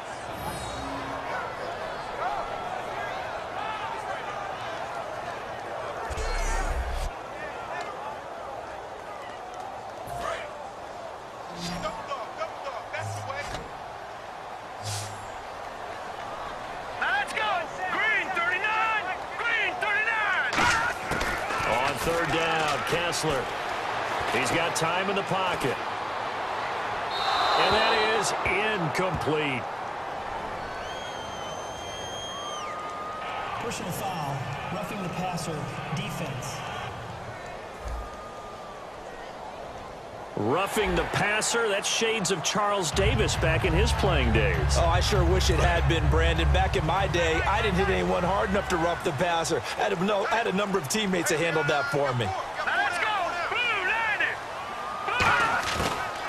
Kessler. He's got time in the pocket. And that is incomplete. Personal foul, roughing the passer, defense. Roughing the passer, that's shades of Charles Davis back in his playing days. Oh, I sure wish it had been, Brandon. Back in my day, I didn't hit anyone hard enough to rough the passer. I had a number of teammates that handled that for me. Now let's go. Blue, line it.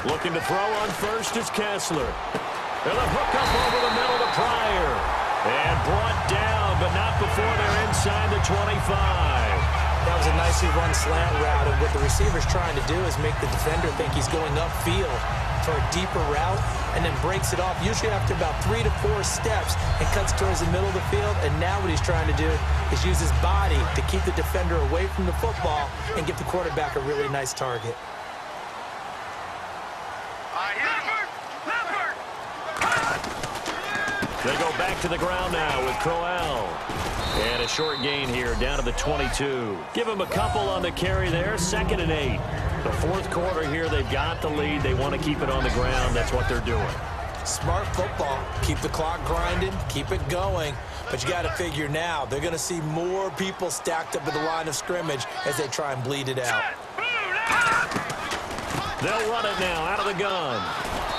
Looking to throw on first is Kessler. And a hook up over the middle to Pryor. And brought down, but not before they're inside the 25. That was a nicely run slant route, and what the receiver's trying to do is make the defender think he's going upfield for a deeper route, and then breaks it off, usually after about 3 to 4 steps, and cuts towards the middle of the field. And now what he's trying to do is use his body to keep the defender away from the football and give the quarterback a really nice target. They go back to the ground now with Crowell. And a short gain here down to the 22. Give him a couple on the carry there. 2nd and 8. The fourth quarter here, they've got the lead. They want to keep it on the ground. That's what they're doing. Smart football. Keep the clock grinding. Keep it going. But you got to figure now, they're going to see more people stacked up at the line of scrimmage as they try and bleed it out. They'll run it now out of the gun.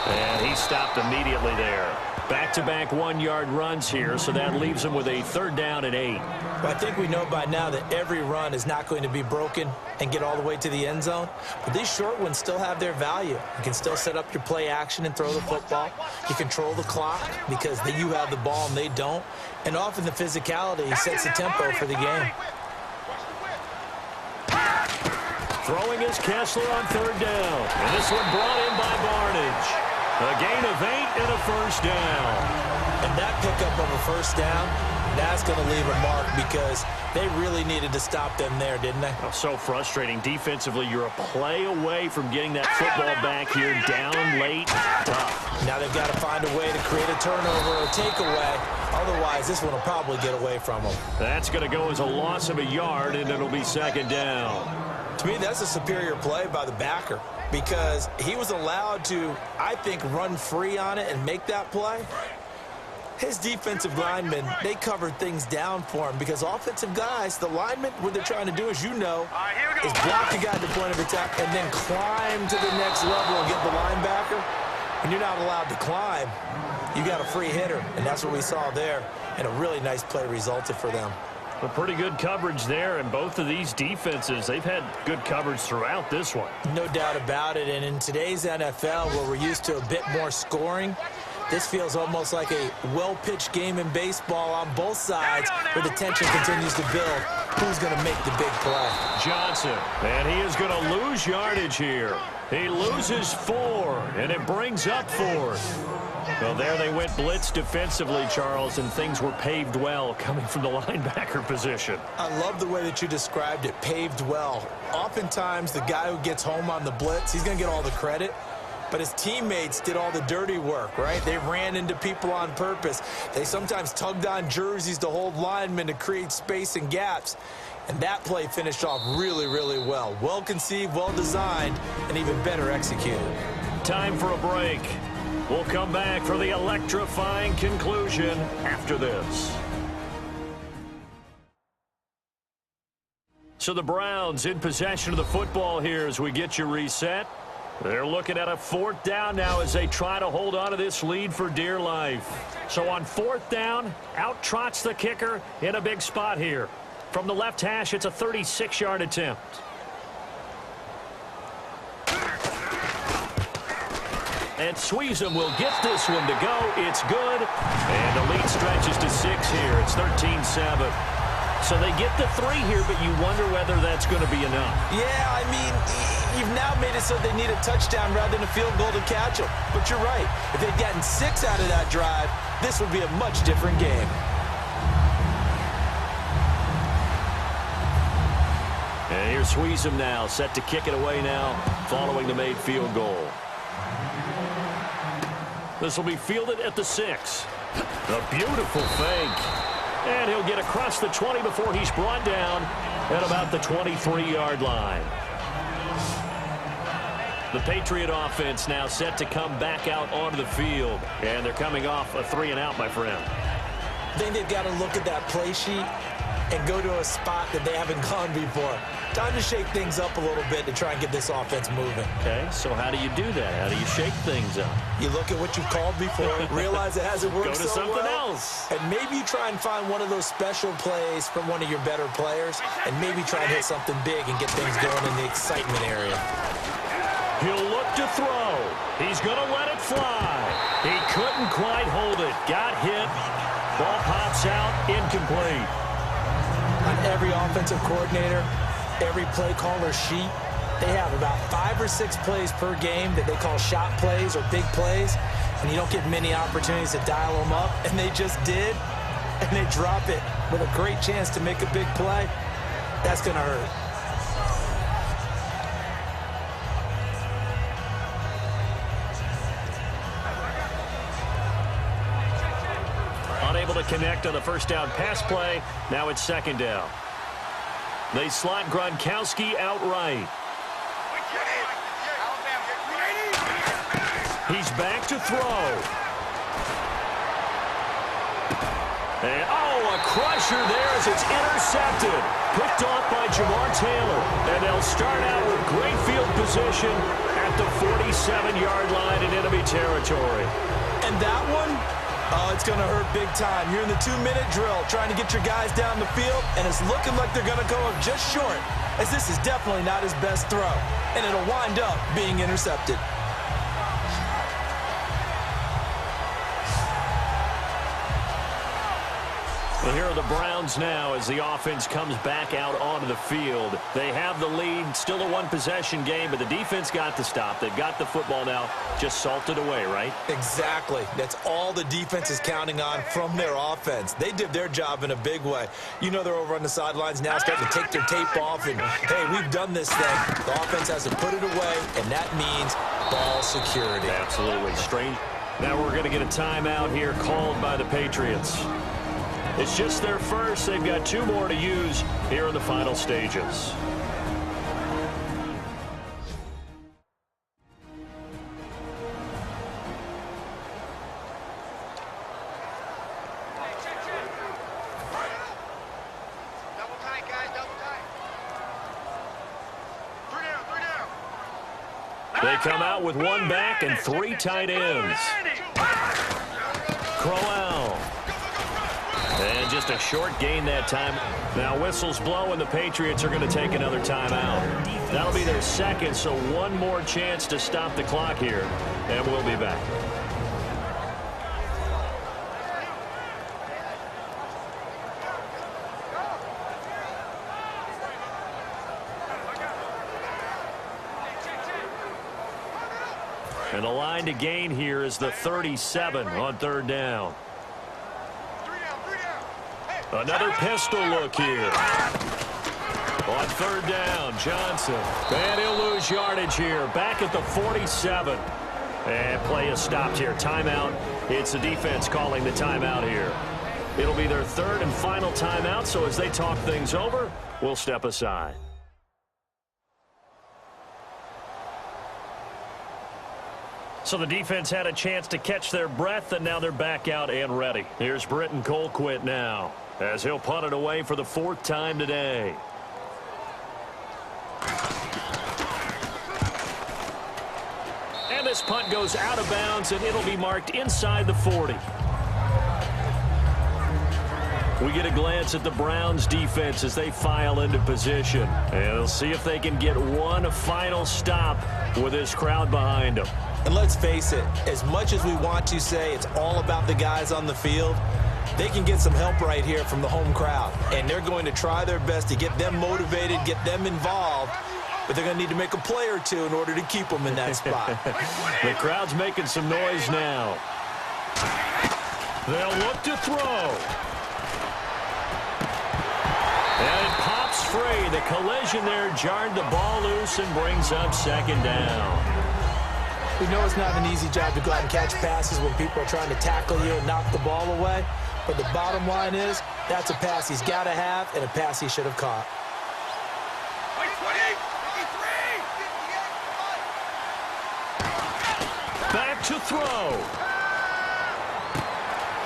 And he stopped immediately there. Back-to-back 1-yard runs here, so that leaves them with a 3rd down and 8. Well, I think we know by now that every run is not going to be broken and get all the way to the end zone. But these short ones still have their value. You can still set up your play action and throw the football. You control the clock because you have the ball and they don't. And often the physicality sets the tempo for the game. Throwing is Kessler on 3rd down. And this one brought in by Barnage. A gain of 8 and a 1st down. And that pickup of a 1st down, that's going to leave a mark because they really needed to stop them there, didn't they? Oh, so frustrating. Defensively, you're a play away from getting that football back here down late. Tough. Now they've got to find a way to create a turnover or takeaway. Otherwise, this one will probably get away from them. That's going to go as a loss of a yard, and it'll be 2nd down. To me, that's a superior play by the backer because he was allowed to, I think, run free on it and make that play. His defensive linemen, they covered things down for him because offensive guys, the linemen, what they're trying to do, as you know, is block the guy at the point of attack and then climb to the next level and get the linebacker. When you're not allowed to climb, you got a free hitter, and that's what we saw there, and a really nice play resulted for them. Well, pretty good coverage there, and both of these defenses, they've had good coverage throughout this one. No doubt about it, and in today's NFL, where we're used to a bit more scoring, this feels almost like a well-pitched game in baseball on both sides where the tension continues to build. Who's going to make the big play? Johnson, and he is going to lose yardage here. He loses 4, and it brings up 4th. Well, there they went blitz defensively, Charles, and things were paved well coming from the linebacker position. I love the way that you described it, paved well. Oftentimes, the guy who gets home on the blitz, he's going to get all the credit. But his teammates did all the dirty work, right? They ran into people on purpose. They sometimes tugged on jerseys to hold linemen to create space and gaps. And that play finished off really, really well. Well conceived, well designed, and even better executed. Time for a break. We'll come back for the electrifying conclusion after this. So the Browns in possession of the football here as we get you reset. They're looking at a 4th down now as they try to hold on to this lead for dear life. So on 4th down, out trots the kicker in a big spot here. From the left hash, it's a 36-yard attempt. And Sweezum will get this one to go. It's good. And the lead stretches to 6 here. It's 13-7. So they get the 3 here, but you wonder whether that's going to be enough. Yeah, I mean, you've now made it so they need a touchdown rather than a field goal to catch them. But you're right. If they'd gotten 6 out of that drive, this would be a much different game. And here's Sweezum now, set to kick it away now, following the made field goal. This will be fielded at the 6. A beautiful fake. And he'll get across the 20 before he's brought down at about the 23-yard line. The Patriot offense now set to come back out onto the field. And they're coming off a 3-and-out, my friend. I think they've got to look at that play sheet and go to a spot that they haven't gone before. Time to shake things up a little bit to try and get this offense moving. Okay, so how do you do that? How do you shake things up? You look at what you've called before, realize it hasn't worked Go to so something well, else. and maybe you try and find one of those special plays from one of your better players, and maybe try and hit something big and get things going in the excitement area. He'll look to throw. He's going to let it fly. He couldn't quite hold it. Got hit. Ball pops out, incomplete. On every offensive coordinator, every play caller sheet, they have about 5 or 6 plays per game that they call shot plays or big plays, and you don't get many opportunities to dial them up, and they just did, and they drop it with a great chance to make a big play. That's going to hurt. Unable to connect on the first down pass play. Now it's second down. They slot Gronkowski outright. He's back to throw. And, a crusher there as it's intercepted. Picked off by Jamar Taylor. And they'll start out with great field position at the 47-yard line in enemy territory. And that one, it's going to hurt big time. You're in the 2-minute drill trying to get your guys down the field, and it's looking like they're going to go up just short, as this is definitely not his best throw, and it'll wind up being intercepted. Well, here are the Browns now as the offense comes back out onto the field. They have the lead, still a one-possession game, but the defense got the stop. They've got the football now, just salted away, right? Exactly. That's all the defense is counting on from their offense. They did their job in a big way. You know they're over on the sidelines now starting to take their tape off, and, hey, we've done this thing. The offense has to put it away, and that means ball security. Absolutely. Strange. Now we're going to get a timeout here called by the Patriots. It's just their first. They've got 2 more to use here in the final stages. Double tight, guys, double tight. 3 down, 3 down. They come out with 1 back and 3 tight ends. Crowell. And just a short gain that time. Now whistles blow and the Patriots are going to take another timeout. That'll be their second, so 1 more chance to stop the clock here. And we'll be back. And the line to gain here is the 37 on 3rd down. Another pistol look here. On 3rd down, Johnson. And he'll lose yardage here. Back at the 47. And play is stopped here. Timeout. It's the defense calling the timeout here. It'll be their 3rd and final timeout, so as they talk things over, we'll step aside. So the defense had a chance to catch their breath, and now they're back out and ready. Here's Britton Colquitt now, as he'll punt it away for the 4th time today. And this punt goes out of bounds, and it'll be marked inside the 40. We get a glance at the Browns defense as they file into position. And they'll see if they can get one final stop with this crowd behind them. And let's face it, as much as we want to say it's all about the guys on the field, they can get some help right here from the home crowd. And they're going to try their best to get them motivated, get them involved. But they're going to need to make a play or two in order to keep them in that spot. The crowd's making some noise now. They'll look to throw. And it pops free. The collision there jarred the ball loose and brings up 2nd down. We know it's not an easy job to go out and catch passes when people are trying to tackle you and knock the ball away. But the bottom line is, that's a pass he's got to have and a pass he should have caught. Back to throw.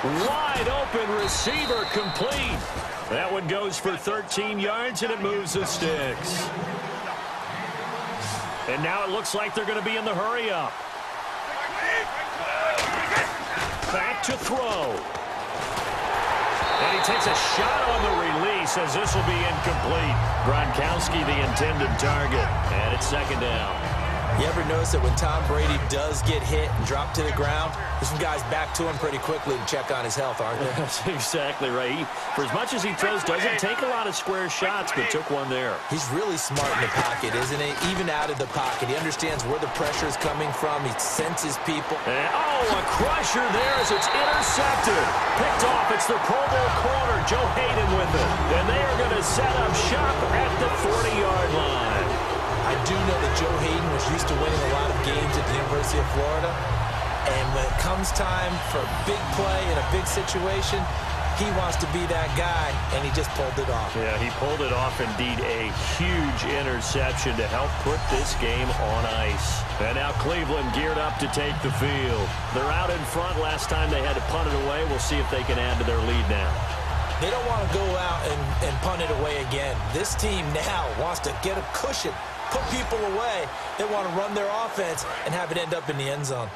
Wide open receiver complete. That one goes for 13 yards, and it moves the sticks. And now it looks like they're going to be in the hurry-up. Back to throw. And he takes a shot on the release as this will be incomplete. Gronkowski the intended target. And it's second down. You ever notice that when Tom Brady does get hit and drop to the ground, there's some guys back to him pretty quickly to check on his health, aren't there? That's exactly right. For as much as he throws, doesn't take a lot of square shots, but took one there. He's really smart in the pocket, isn't he? Even out of the pocket. He understands where the pressure is coming from. He senses people. And, a crusher there as it's intercepted. Picked off. It's the Pro Bowl corner, Joe Hayden with it. And they are going to set up shop at the 40-yard line. I do know that Joe Hayden was used to winning a lot of games at the University of Florida. And when it comes time for a big play in a big situation, he wants to be that guy, and he just pulled it off. Yeah, he pulled it off, indeed, a huge interception to help put this game on ice. And now Cleveland geared up to take the field. They're out in front. Last time they had to punt it away. We'll see if they can add to their lead now. They don't want to go out and punt it away again. This team now wants to get a cushion, put people away. They want to run their offense and have it end up in the end zone.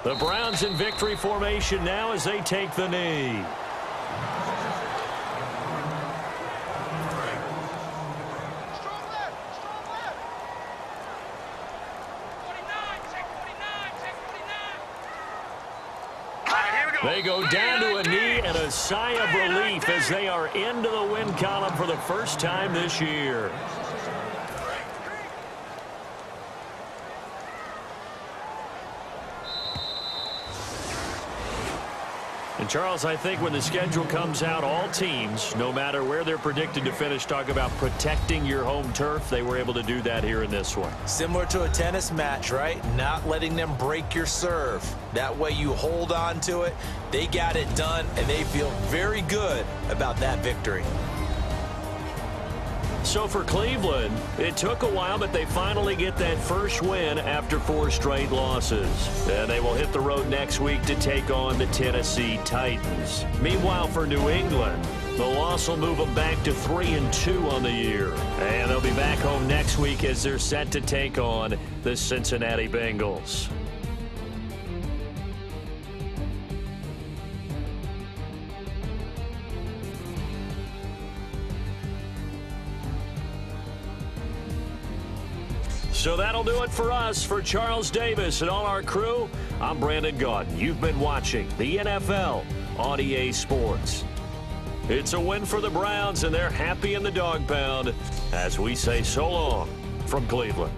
The Browns in victory formation now as they take the knee. They go down to a knee and a sigh of relief as they are into the win column for the first time this year. And, Charles, I think when the schedule comes out, all teams, no matter where they're predicted to finish, talk about protecting your home turf. They were able to do that here in this one. Similar to a tennis match, right? Not letting them break your serve. That way you hold on to it. They got it done, and they feel very good about that victory. So for Cleveland, it took a while, but they finally get that first win after 4 straight losses. And they will hit the road next week to take on the Tennessee Titans. Meanwhile, for New England, the loss will move them back to 3-2 on the year. And they'll be back home next week as they're set to take on the Cincinnati Bengals. So that'll do it for us. For Charles Davis and all our crew, I'm Brandon Gaudin. You've been watching the NFL on EA Sports. It's a win for the Browns, and they're happy in the dog pound as we say so long from Cleveland.